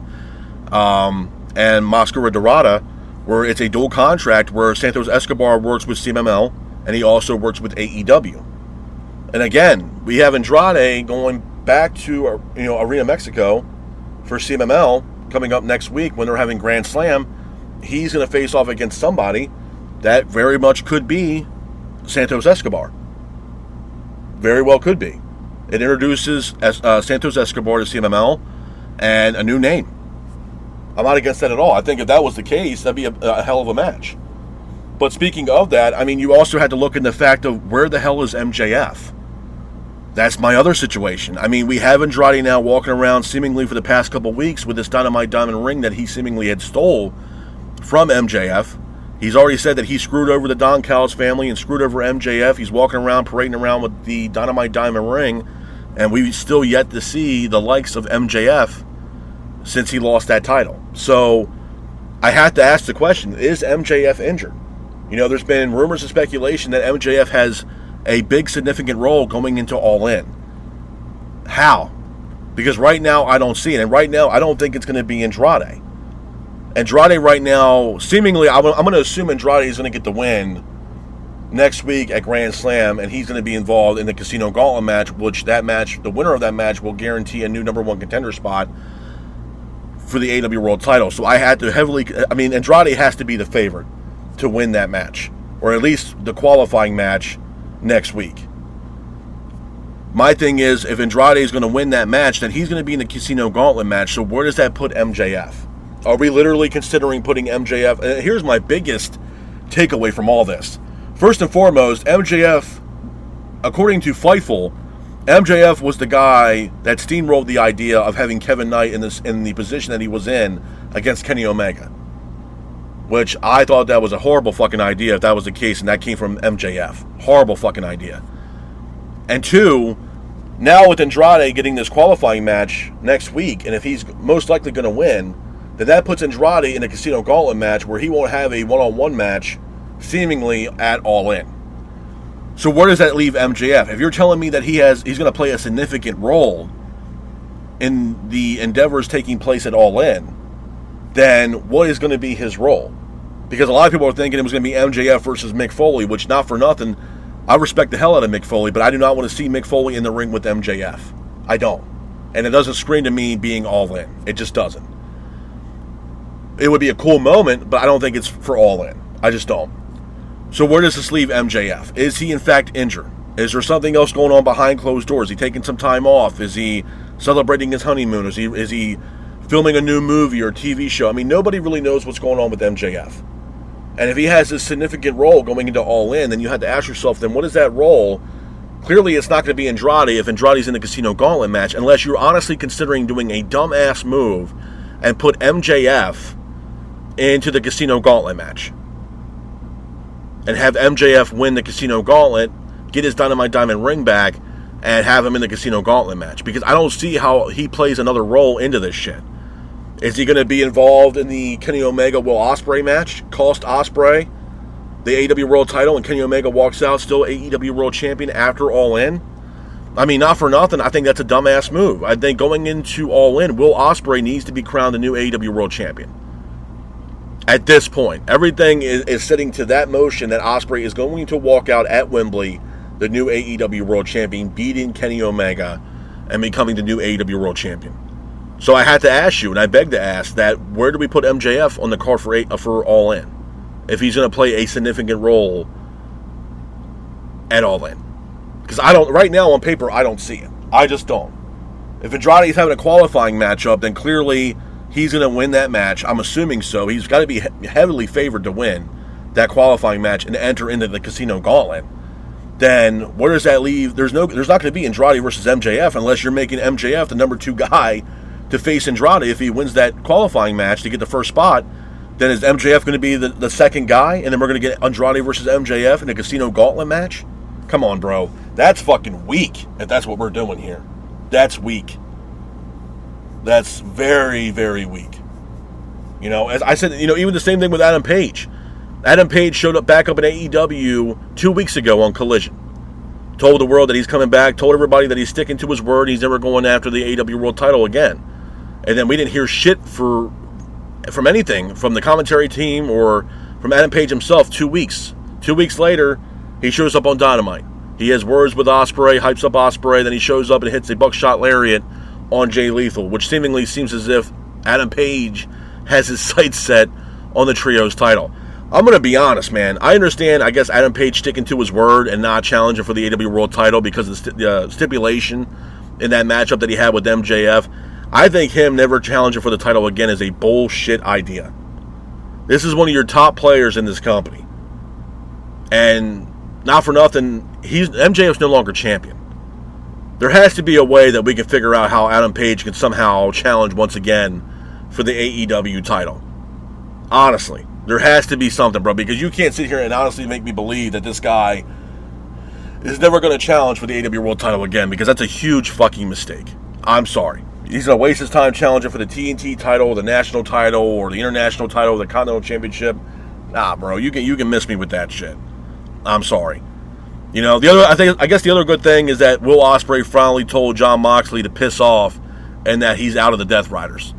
and Mascara Dorada, where it's a dual contract where Santos Escobar works with CMML and he also works with AEW. And again, we have Andrade going back to Arena Mexico for CMML coming up next week when they're having Grand Slam. He's going to face off against somebody that very much could be Santos Escobar. Very well could be. It introduces Santos Escobar to CMML and a new name. I'm not against that at all. I think if that was the case, that'd be a hell of a match. But speaking of that, I mean, you also had to look in the fact of where the hell is MJF? That's my other situation. I mean, we have Andrade now walking around seemingly for the past couple weeks with this Dynamite diamond ring that he seemingly had stole from MJF. He's already said that he screwed over the Don Callis family and screwed over MJF. He's walking around, parading around with the Dynamite diamond ring, and we've still yet to see the likes of MJF since he lost that title. So I have to ask the question, is MJF injured? You know, there's been rumors and speculation that MJF has a big significant role going into All In. How? Because right now I don't see it. And right now I don't think it's going to be Andrade. Andrade right now, seemingly, I'm going to assume Andrade is going to get the win next week at Grand Slam, and he's going to be involved in the Casino Gauntlet match, which that match, the winner of that match will guarantee a new number one contender spot for the AEW World title. So I had to Andrade has to be the favorite to win that match, or at least the qualifying match next week. My thing is, if Andrade is going to win that match, then he's going to be in the Casino Gauntlet match. So where does that put MJF? Are we literally considering putting MJF? And here's my biggest takeaway from all this. First and foremost, MJF, according to Fightful, MJF was the guy that steamrolled the idea of having Kevin Knight in the position that he was in against Kenny Omega. Which I thought that was a horrible fucking idea if that was the case, and that came from MJF. Horrible fucking idea. And two, now with Andrade getting this qualifying match next week, and if he's most likely going to win, then that puts Andrade in a Casino Gauntlet match where he won't have a one-on-one match seemingly at All In. So where does that leave MJF? If you're telling me that he's going to play a significant role in the endeavors taking place at All In, then what is going to be his role? Because a lot of people are thinking it was going to be MJF versus Mick Foley, which, not for nothing, I respect the hell out of Mick Foley, but I do not want to see Mick Foley in the ring with MJF. I don't. And it doesn't scream to me being All In. It just doesn't. It would be a cool moment, but I don't think it's for All In. I just don't. So where does this leave MJF? Is he in fact injured? Is there something else going on behind closed doors? Is he taking some time off? Is he celebrating his honeymoon? Is he filming a new movie or TV show? I mean, nobody really knows what's going on with MJF. And if he has this significant role going into All In, then you have to ask yourself, then what is that role? Clearly, it's not going to be Andrade if Andrade's in the Casino Gauntlet match, unless you're honestly considering doing a dumbass move and put MJF into the Casino Gauntlet match. And have MJF win the Casino Gauntlet, get his Dynamite Diamond ring back, and have him in the Casino Gauntlet match. Because I don't see how he plays another role into this shit. Is he going to be involved in the Kenny Omega Will Ospreay match? Cost Ospreay the AEW World title, and Kenny Omega walks out still AEW World Champion after All In? I mean, not for nothing, I think that's a dumbass move. I think going into All In, Will Ospreay needs to be crowned the new AEW World Champion. At this point, everything is sitting to that motion that Ospreay is going to walk out at Wembley, the new AEW World Champion, beating Kenny Omega and becoming the new AEW World Champion. So I had to ask you, and I beg to ask, that where do we put MJF on the card for All In? If he's going to play a significant role at All In. Because right now on paper, I don't see it. I just don't. If Andrade is having a qualifying matchup, then clearly he's going to win that match. I'm assuming so. He's got to be heavily favored to win that qualifying match and enter into the Casino Gauntlet. Then where does that leave? There's not going to be Andrade versus MJF unless you're making MJF the number 2 guy to face Andrade if he wins that qualifying match to get the first spot. Then is MJF going to be the second guy, and then we're going to get Andrade versus MJF in a Casino Gauntlet match? Come on, bro. That's fucking weak if that's what we're doing here. That's weak. That's very, very weak. You know, as I said, even the same thing with Adam Page. Adam Page showed up back up in AEW 2 weeks ago on Collision. Told the world that he's coming back, told everybody that he's sticking to his word, he's never going after the AEW World title again. And then we didn't hear shit from anything from the commentary team or from Adam Page himself 2 weeks. 2 weeks later, he shows up on Dynamite. He has words with Ospreay, hypes up Ospreay, then he shows up and hits a buckshot lariat on Jay Lethal, which seemingly seems as if Adam Page has his sights set on the Trios title. I'm going to be honest, man. I understand, I guess, Adam Page sticking to his word and not challenging for the AEW World title because of the stipulation in that matchup that he had with MJF. I think him never challenging for the title again is a bullshit idea. This is one of your top players in this company. And not for nothing, MJF's no longer champion. There has to be a way that we can figure out how Adam Page can somehow challenge once again for the AEW title. Honestly, there has to be something, bro, because you can't sit here and honestly make me believe that this guy is never going to challenge for the AEW World title again, because that's a huge fucking mistake. I'm sorry. He's going to waste his time challenging for the TNT title, the national title, or the international title, the Continental Championship. Nah, bro, you can miss me with that shit. I'm sorry. I guess the other good thing is that Will Ospreay finally told Jon Moxley to piss off and that he's out of the Death Riders.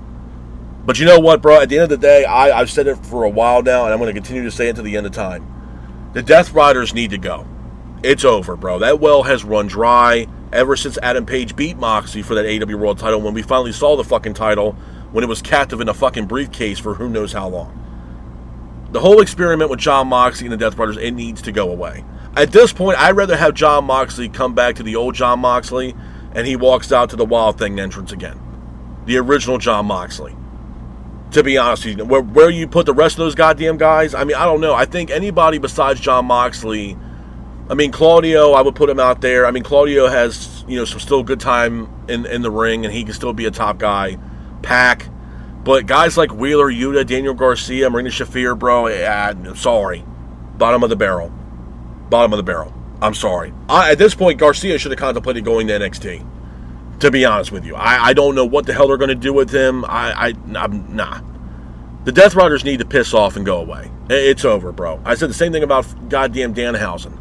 But you know what, bro? At the end of the day, I've said it for a while now, and I'm going to continue to say it to the end of time. The Death Riders need to go. It's over, bro. That well has run dry ever since Adam Page beat Moxley for that AEW World title when we finally saw the fucking title when it was captive in a fucking briefcase for who knows how long. The whole experiment with Jon Moxley and the Death Riders, it needs to go away. At this point, I'd rather have Jon Moxley come back to the old Jon Moxley and he walks out to the Wild Thing entrance again. The original Jon Moxley. To be honest with you, where you put the rest of those goddamn guys, I mean, I don't know. I think anybody besides Jon Moxley, I mean, Claudio, I would put him out there. I mean, Claudio has, some still good time in the ring, and he can still be a top guy. Pac. But guys like Wheeler, Yuta, Daniel Garcia, Marina Shafir, bro, sorry. Bottom of the barrel. I'm sorry. At this point, Garcia should have contemplated going to NXT. To be honest with you. I don't know what the hell they're going to do with him. I'm nah. The Death Riders need to piss off and go away. It's over, bro. I said the same thing about goddamn Danhausen.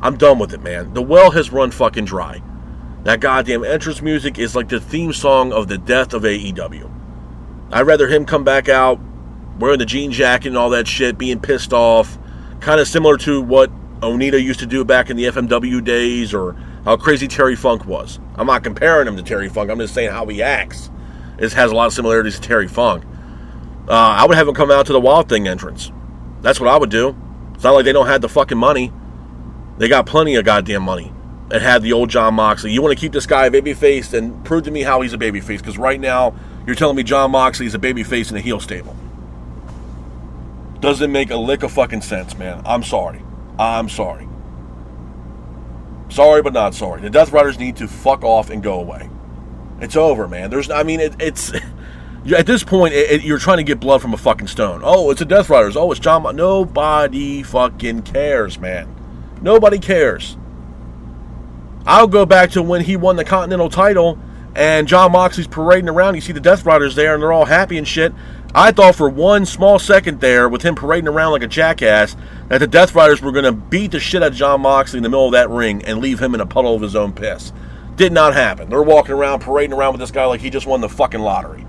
I'm done with it, man. The well has run fucking dry. That goddamn entrance music is like the theme song of the death of AEW. I'd rather him come back out wearing the jean jacket and all that shit, being pissed off. Kind of similar to what Onita used to do back in the FMW days, or how crazy Terry Funk was. I'm not comparing him to Terry Funk. I'm just saying how he acts. It has a lot of similarities to Terry Funk. I would have him come out to the Wild Thing entrance. That's what I would do. It's not like they don't have the fucking money. They got plenty of goddamn money. And had the old Jon Moxley. You want to keep this guy a babyface, then prove to me how he's a babyface. Because right now, you're telling me Jon Moxley is a babyface in a heel stable. Doesn't make a lick of fucking sense, man. I'm sorry. Sorry, but not sorry. The Death Riders need to fuck off and go away. It's over, man. It's at this point, you're trying to get blood from a fucking stone. Oh, it's the Death Riders. Oh, it's John. Nobody fucking cares, man. Nobody cares. I'll go back to when he won the Continental title and Jon Moxley's parading around. You see the Death Riders there, and they're all happy and shit. I thought for one small second there, with him parading around like a jackass, that the Death Riders were going to beat the shit out of Jon Moxley in the middle of that ring and leave him in a puddle of his own piss. Did not happen. They're walking around, parading around with this guy like he just won the fucking lottery.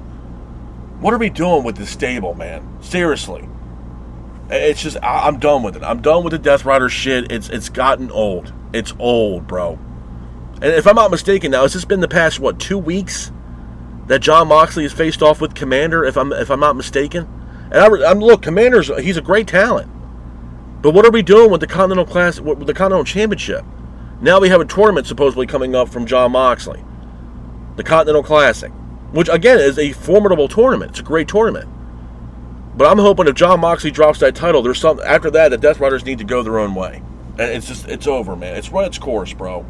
What are we doing with this stable, man? Seriously. It's just, I'm done with it. I'm done with the Death Rider shit. It's gotten old. It's old, bro. And if I'm not mistaken now, has this been the past, 2 weeks that Jon Moxley has faced off with Commander, if I'm not mistaken? And look, Commander's, he's a great talent. But what are we doing with the Continental Class, with the Continental Championship? Now we have a tournament supposedly coming up from Jon Moxley. The Continental Classic. Which, again, is a formidable tournament. It's a great tournament. But I'm hoping if Jon Moxley drops that title, there's something after that, the Death Riders need to go their own way. And it's over, man. It's run its course, bro.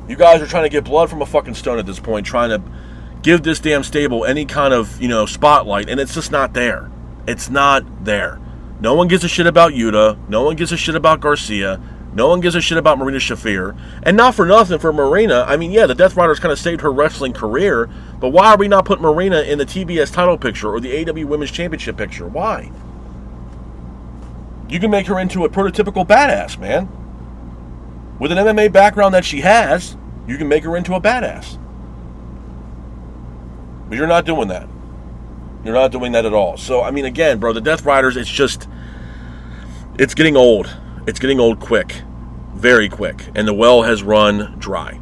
You guys are trying to get blood from a fucking stone at this point, trying to give this damn stable any kind of, spotlight, and it's just not there. It's not there. No one gives a shit about Yuta. No one gives a shit about Garcia. No one gives a shit about Marina Shafir. And not for nothing for Marina. I mean, yeah, the Death Riders kind of saved her wrestling career, but why are we not putting Marina in the TBS title picture or the AEW Women's Championship picture? Why? You can make her into a prototypical badass, man. With an MMA background that she has, you can make her into a badass. But you're not doing that. You're not doing that at all. So, I mean, again, bro, the Death Riders, it's getting old. It's getting old quick. Very quick. And the well has run dry.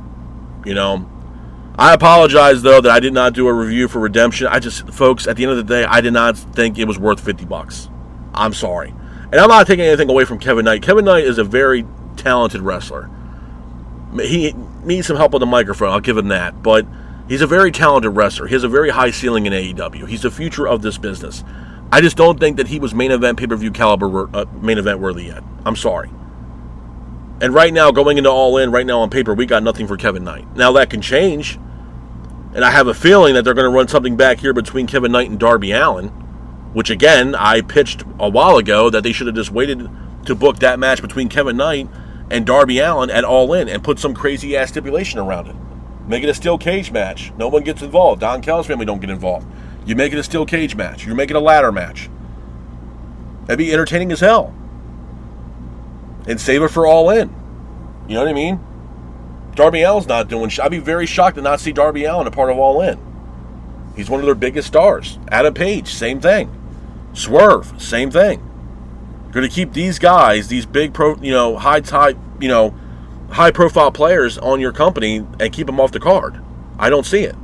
I apologize, though, that I did not do a review for Redemption. Folks, at the end of the day, I did not think it was worth $50. I'm sorry. And I'm not taking anything away from Kevin Knight. Kevin Knight is a very talented wrestler. He needs some help with the microphone, I'll give him that. But he's a very talented wrestler. He has a very high ceiling in AEW. He's the future of this business. I just don't think that he was main event, pay-per-view caliber, main event worthy yet. I'm sorry. And right now, going into All In, right now on paper, we got nothing for Kevin Knight. Now, that can change. And I have a feeling that they're going to run something back here between Kevin Knight and Darby Allin, which, again, I pitched a while ago that they should have just waited to book that match between Kevin Knight and Darby Allin at All In and put some crazy-ass stipulation around it. Make it a steel cage match. No one gets involved. Don Callis family don't get involved. You make it a steel cage match. You make it a ladder match. That'd be entertaining as hell. And save it for All In. You know what I mean? Darby Allin's not doing I'd be very shocked to not see Darby Allin a part of All In. He's one of their biggest stars. Adam Page, same thing. Swerve, same thing. You're going to keep these guys, these big high profile players on your company and keep them off the card. I don't see it.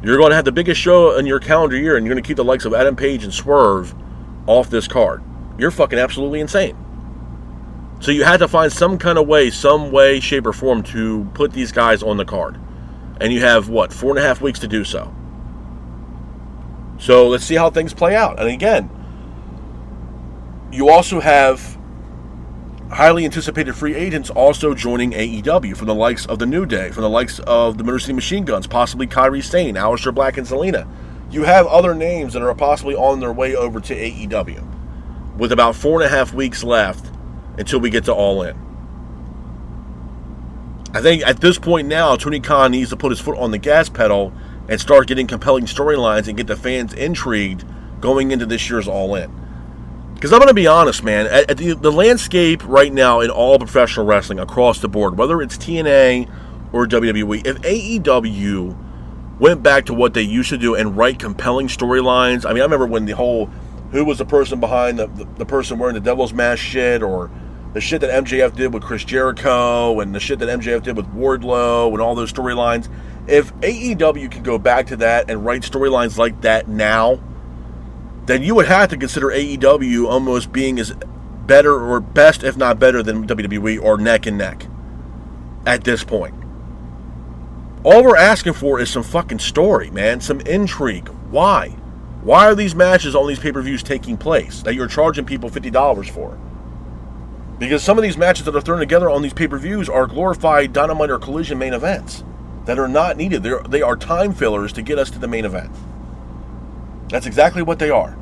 You're going to have the biggest show in your calendar year, and you're going to keep the likes of Adam Page and Swerve off this card. You're fucking absolutely insane. So you had to find some kind of way, some way, shape, or form to put these guys on the card. And you have, 4.5 weeks to do so. So let's see how things play out. And again, you also have highly anticipated free agents also joining AEW from the likes of the New Day, from the likes of the Motor City Machine Guns, possibly Kairi Sane, Aleister Black, and Selena. You have other names that are possibly on their way over to AEW with about 4.5 weeks left until we get to All In. I think at this point now, Tony Khan needs to put his foot on the gas pedal and start getting compelling storylines and get the fans intrigued going into this year's All In. Because I'm going to be honest, man, at the landscape right now in all professional wrestling across the board, whether it's TNA or WWE, if AEW went back to what they used to do and write compelling storylines, I mean, I remember when the whole, who was the person behind the person wearing the Devil's Mask shit, or the shit that MJF did with Chris Jericho, and the shit that MJF did with Wardlow, and all those storylines. If AEW can go back to that and write storylines like that now, then you would have to consider AEW almost being as better or best, if not better, than WWE, or neck and neck at this point. All we're asking for is some fucking story, man, some intrigue. Why? Why are these matches on these pay-per-views taking place that you're charging people $50 for? Because some of these matches that are thrown together on these pay-per-views are glorified Dynamite or Collision main events that are not needed. They are time fillers to get us to the main event. That's exactly what they are.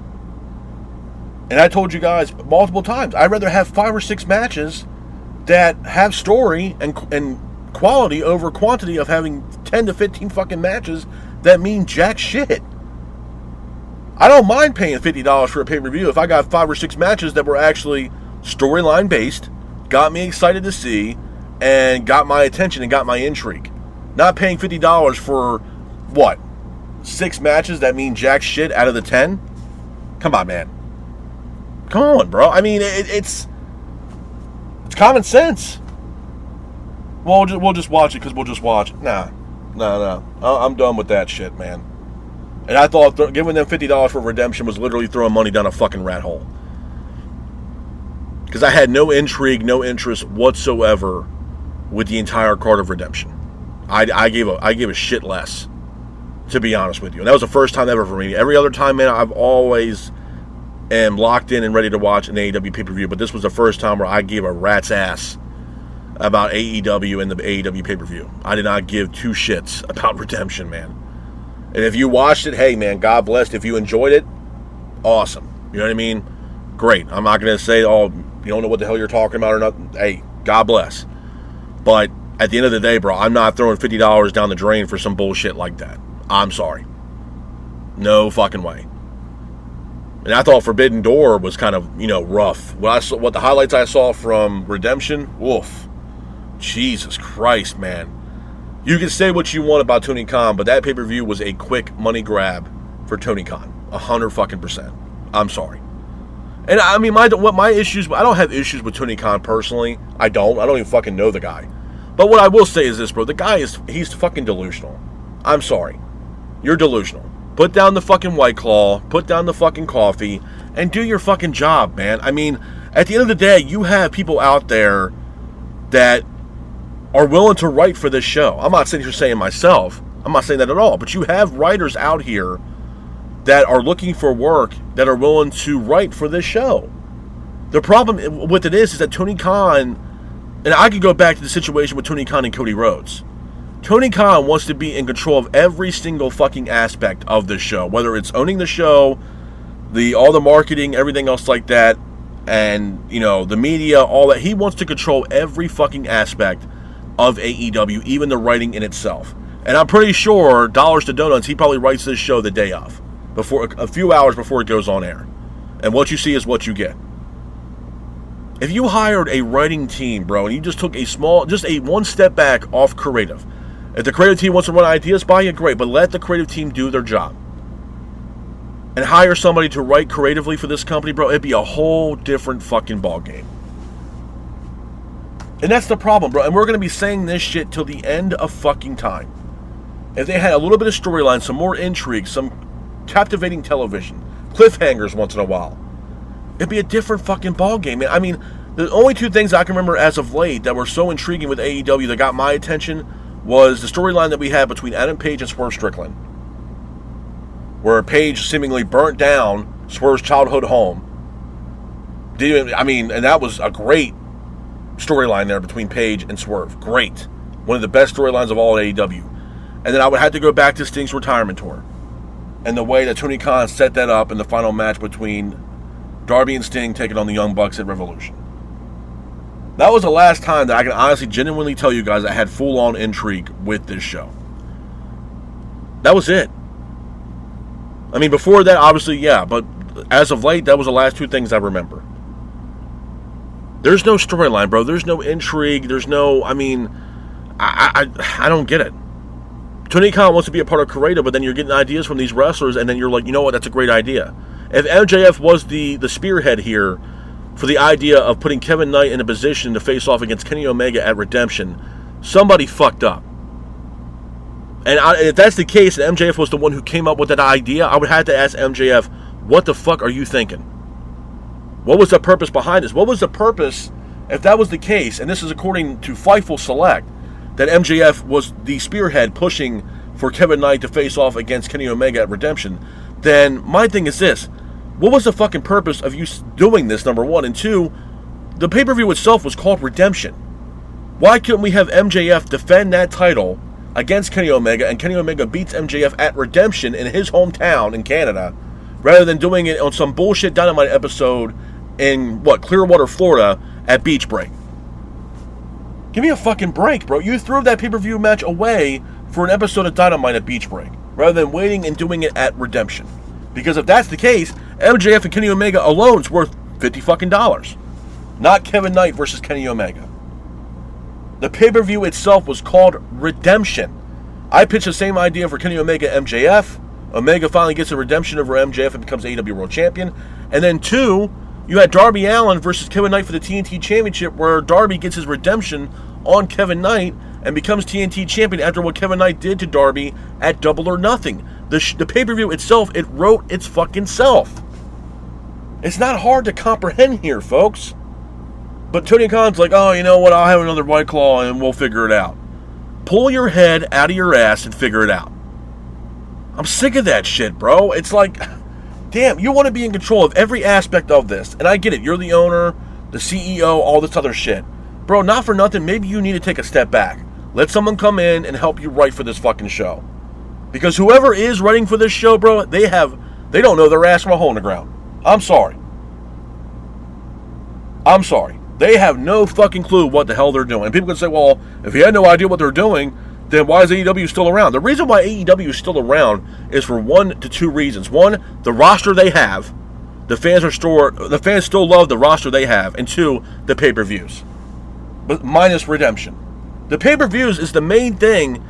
And I told you guys multiple times, I'd rather have 5 or 6 matches that have story and quality over quantity of having 10 to 15 fucking matches that mean jack shit. I don't mind paying $50 for a pay-per-view if I got 5 or 6 matches that were actually storyline based, got me excited to see, and got my attention and got my intrigue. Not paying $50 for, what, 6 matches that mean jack shit out of the 10? Come on, man. Come on, bro. I mean, it's common sense. We'll just watch it because we'll just watch it. Nah. I'm done with that shit, man. And I thought giving them $50 for Redemption was literally throwing money down a fucking rat hole. Because I had no intrigue, no interest whatsoever with the entire card of Redemption. I gave a shit less, to be honest with you. And that was the first time ever for me. Every other time, man, I've always am locked in and ready to watch an AEW pay-per-view. But this was the first time where I gave a rat's ass about AEW and the AEW pay-per-view. I did not give 2 shits about Redemption, man. And if you watched it, hey, man, God bless. If you enjoyed it, awesome. You know what I mean? Great. I'm not going to say, oh, you don't know what the hell you're talking about or nothing. Hey, God bless. But at the end of the day, bro, I'm not throwing $50 down the drain for some bullshit like that. I'm sorry. No fucking way. And I thought Forbidden Door was kind of, rough. What the highlights I saw from Redemption, woof. Jesus Christ, man. You can say what you want about Tony Khan, but that pay-per-view was a quick money grab for Tony Khan. 100%. I'm sorry. And I mean, my issues, I don't have issues with Tony Khan personally. I don't even fucking know the guy. But what I will say is this, bro. The guy he's fucking delusional. I'm sorry. You're delusional. Put down the fucking White Claw, put down the fucking coffee, and do your fucking job, man. I mean, at the end of the day, you have people out there that are willing to write for this show. I'm not sitting here saying myself. I'm not saying that at all. But you have writers out here that are looking for work that are willing to write for this show. The problem with it is that Tony Khan, and I could go back to the situation with Tony Khan and Cody Rhodes. Tony Khan wants to be in control of every single fucking aspect of this show, whether it's owning the show, all the marketing, everything else like that, and, the media, all that. He wants to control every fucking aspect of AEW, even the writing in itself. And I'm pretty sure, dollars to donuts, he probably writes this show the day of, a few hours before it goes on air. And what you see is what you get. If you hired a writing team, bro, and you just took a one step back off creative, if the creative team wants to run ideas by you, great, but let the creative team do their job. And hire somebody to write creatively for this company, bro, it'd be a whole different fucking ballgame. And that's the problem, bro. And we're going to be saying this shit till the end of fucking time. If they had a little bit of storyline, some more intrigue, some captivating television, cliffhangers once in a while, it'd be a different fucking ballgame. I mean, the only 2 things I can remember as of late that were so intriguing with AEW that got my attention was the storyline that we had between Adam Page and Swerve Strickland, where Page seemingly burnt down Swerve's childhood home. And that was a great storyline there between Page and Swerve. Great. One of the best storylines of all at AEW. And then I would have to go back to Sting's retirement tour. And the way that Tony Khan set that up in the final match between Darby and Sting taking on the Young Bucks at Revolution. That was the last time that I can honestly, genuinely tell you guys I had full-on intrigue with this show. That was it. I mean, before that, obviously, yeah. But as of late, that was the last 2 things I remember. There's no storyline, bro. There's no intrigue. There's no, I don't get it. Tony Khan wants to be a part of creative, but then you're getting ideas from these wrestlers, and then you're like, you know what, that's a great idea. If MJF was the spearhead here for the idea of putting Kevin Knight in a position to face off against Kenny Omega at Redemption, somebody fucked up. And if that's the case, and MJF was the one who came up with that idea, I would have to ask MJF, what the fuck are you thinking? What was the purpose behind this? What was the purpose, if that was the case, and this is according to Fightful Select, that MJF was the spearhead pushing for Kevin Knight to face off against Kenny Omega at Redemption, then my thing is this. What was the fucking purpose of you doing this, number 1? And 2, the pay-per-view itself was called Redemption. Why couldn't we have MJF defend that title against Kenny Omega, and Kenny Omega beats MJF at Redemption in his hometown in Canada, rather than doing it on some bullshit Dynamite episode in, Clearwater, Florida at Beach Break? Give me a fucking break, bro. You threw that pay-per-view match away for an episode of Dynamite at Beach Break, rather than waiting and doing it at Redemption. Because if that's the case, MJF and Kenny Omega alone is worth $50 fucking, not Kevin Knight versus Kenny Omega. The pay-per-view itself was called Redemption. I pitched the same idea for Kenny Omega MJF. Omega finally gets a redemption over MJF and becomes AEW World Champion. And then 2, you had Darby Allin versus Kevin Knight for the TNT Championship, where Darby gets his redemption on Kevin Knight and becomes TNT Champion after what Kevin Knight did to Darby at Double or Nothing. The pay-per-view itself, it wrote its fucking self. It's not hard to comprehend here, folks. But Tony Khan's like, oh, you know what, I'll have another White Claw and we'll figure it out. Pull your head out of your ass and figure it out. I'm sick of that shit, bro. It's like, damn, you want to be in control of every aspect of this. And I get it. You're the owner, the CEO, all this other shit. Bro, not for nothing, maybe you need to take a step back. Let someone come in and help you write for this fucking show. Because whoever is writing for this show, bro, they don't know their ass from a hole in the ground. I'm sorry. They have no fucking clue what the hell they're doing. And people can say, well, if you had no idea what they're doing, then why is AEW still around? The reason why AEW is still around is for 1 to 2 reasons. 1, the roster they have. The fans still love the roster they have. And 2, the pay-per-views. But minus Redemption. The pay-per-views is the main thing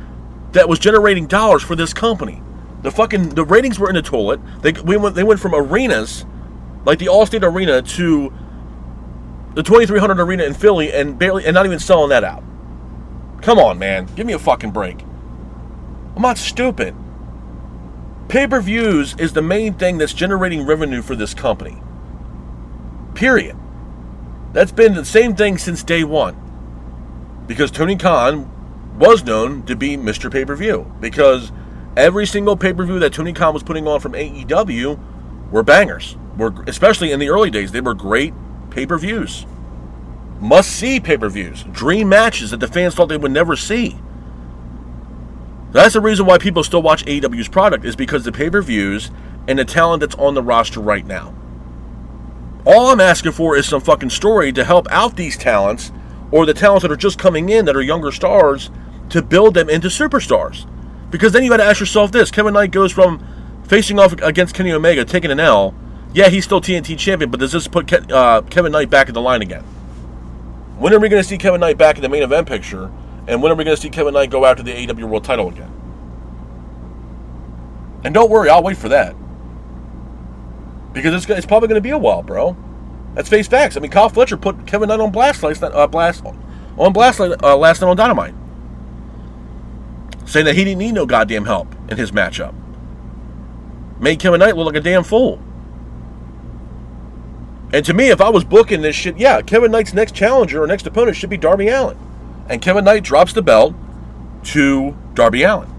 that was generating dollars for this company. The ratings were in the toilet. They went from arenas, like the Allstate Arena, to the 2300 Arena in Philly and not even selling that out. Come on, man. Give me a fucking break. I'm not stupid. Pay-per-views is the main thing that's generating revenue for this company. Period. That's been the same thing since day one. Because Tony Khan was known to be Mr. Pay-per-view. Because every single pay-per-view that Tony Khan was putting on from AEW were bangers. Especially in the early days, they were great pay-per-views. Must-see pay-per-views. Dream matches that the fans thought they would never see. That's the reason why people still watch AEW's product, is because the pay-per-views and the talent that's on the roster right now. All I'm asking for is some fucking story to help out these talents, or the talents that are just coming in that are younger stars, to build them into superstars. Because then you got to ask yourself this. Kevin Knight goes from facing off against Kenny Omega, taking an L. Yeah, he's still TNT champion, but does this put Kevin Knight back in the line again? When are we going to see Kevin Knight back in the main event picture? And when are we going to see Kevin Knight go after the AEW World title again? And don't worry, I'll wait for that. Because it's probably going to be a while, bro. Let's face facts. I mean, Kyle Fletcher put Kevin Knight on blast last night on Dynamite, saying that he didn't need no goddamn help in his matchup. Made Kevin Knight look like a damn fool. And to me, if I was booking this shit, yeah, Kevin Knight's next challenger or next opponent should be Darby Allin. And Kevin Knight drops the belt to Darby Allin.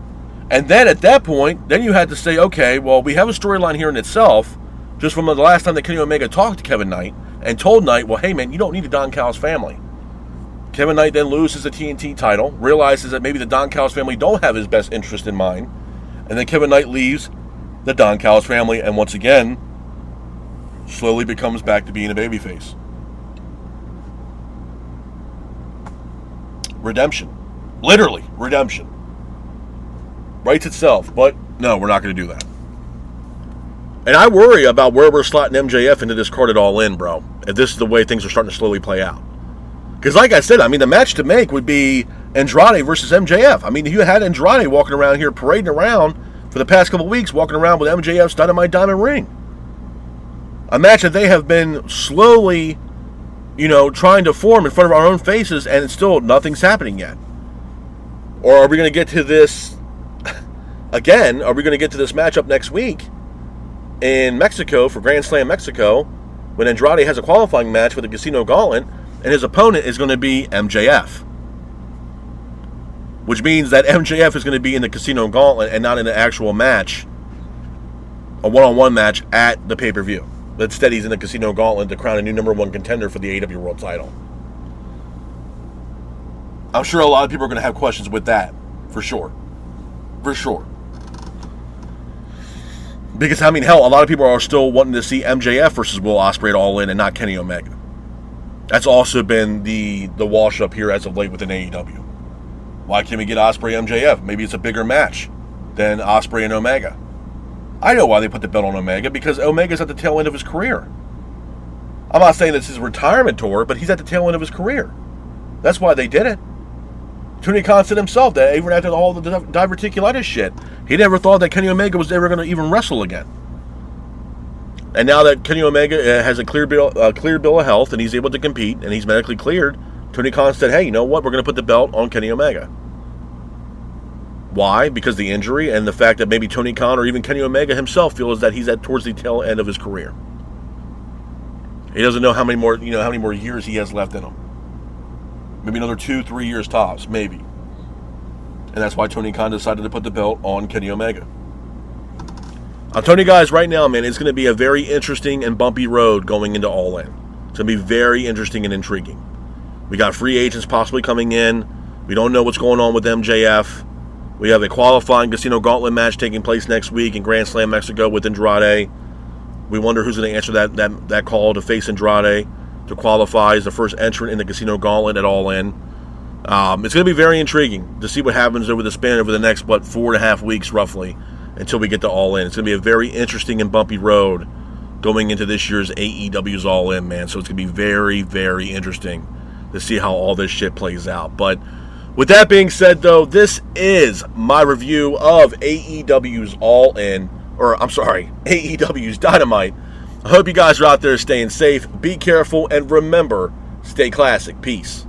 And then at that point, then you had to say, okay, well, we have a storyline here in itself, just from the last time that Kenny Omega talked to Kevin Knight and told Knight, well, hey, man, you don't need a Don Callis family. Kevin Knight then loses the TNT title, realizes that maybe the Don Callis family don't have his best interest in mind, and then Kevin Knight leaves the Don Callis family and once again slowly becomes back to being a babyface. Redemption. Literally, redemption. Writes itself, but no, we're not going to do that. And I worry about where we're slotting MJF into this card at All In, bro, if this is the way things are starting to slowly play out. Because like I said, I mean, the match to make would be Andrade versus MJF. I mean, you had Andrade walking around here, parading around for the past couple weeks, walking around with MJF's Dynamite Diamond Ring. A match that they have been slowly, trying to form in front of our own faces, and it's still nothing's happening yet. Or are we going to get to this, again, are we going to get to this matchup next week in Mexico for Grand Slam Mexico when Andrade has a qualifying match with the Casino Gauntlet and his opponent is going to be MJF? Which means that MJF is going to be in the Casino Gauntlet and not in the actual match, a one-on-one match at the pay-per-view. Instead, he's in the Casino Gauntlet to crown a new number one contender for the AEW World title. I'm sure a lot of people are going to have questions with that, for sure. For sure. Because, I mean, hell, a lot of people are still wanting to see MJF versus Will Ospreay at All In and not Kenny Omega. That's also been the wash-up here as of late within AEW. Why can't we get Ospreay MJF? Maybe it's a bigger match than Ospreay and Omega. I know why they put the belt on Omega, because Omega's at the tail end of his career. I'm not saying this is his retirement tour, but he's at the tail end of his career. That's why they did it. Tony Khan said himself that even after all the diverticulitis shit, he never thought that Kenny Omega was ever going to even wrestle again. And now that Kenny Omega has a clear bill of health and he's able to compete and he's medically cleared, Tony Khan said, hey, you know what? We're going to put the belt on Kenny Omega. Why? Because the injury and the fact that maybe Tony Khan or even Kenny Omega himself feels that he's towards the tail end of his career. He doesn't know how many more years he has left in him. Maybe another 2-3 years tops, maybe. And that's why Tony Khan decided to put the belt on Kenny Omega. I'm telling you guys right now, man, it's going to be a very interesting and bumpy road going into All In. It's going to be very interesting and intriguing. We got free agents possibly coming in. We don't know what's going on with MJF. We have a qualifying Casino Gauntlet match taking place next week in Grand Slam, Mexico with Andrade. We wonder who's going to answer that call to face Andrade to qualify as the first entrant in the Casino Gauntlet at All In. It's going to be very intriguing to see what happens over the next, 4.5 weeks roughly until we get to All In. It's going to be a very interesting and bumpy road going into this year's AEW's All In, man. So it's going to be very, very interesting to see how all this shit plays out. But with that being said, though, this is my review of AEW's AEW's Dynamite. I hope you guys are out there staying safe. Be careful, and remember, stay classic. Peace.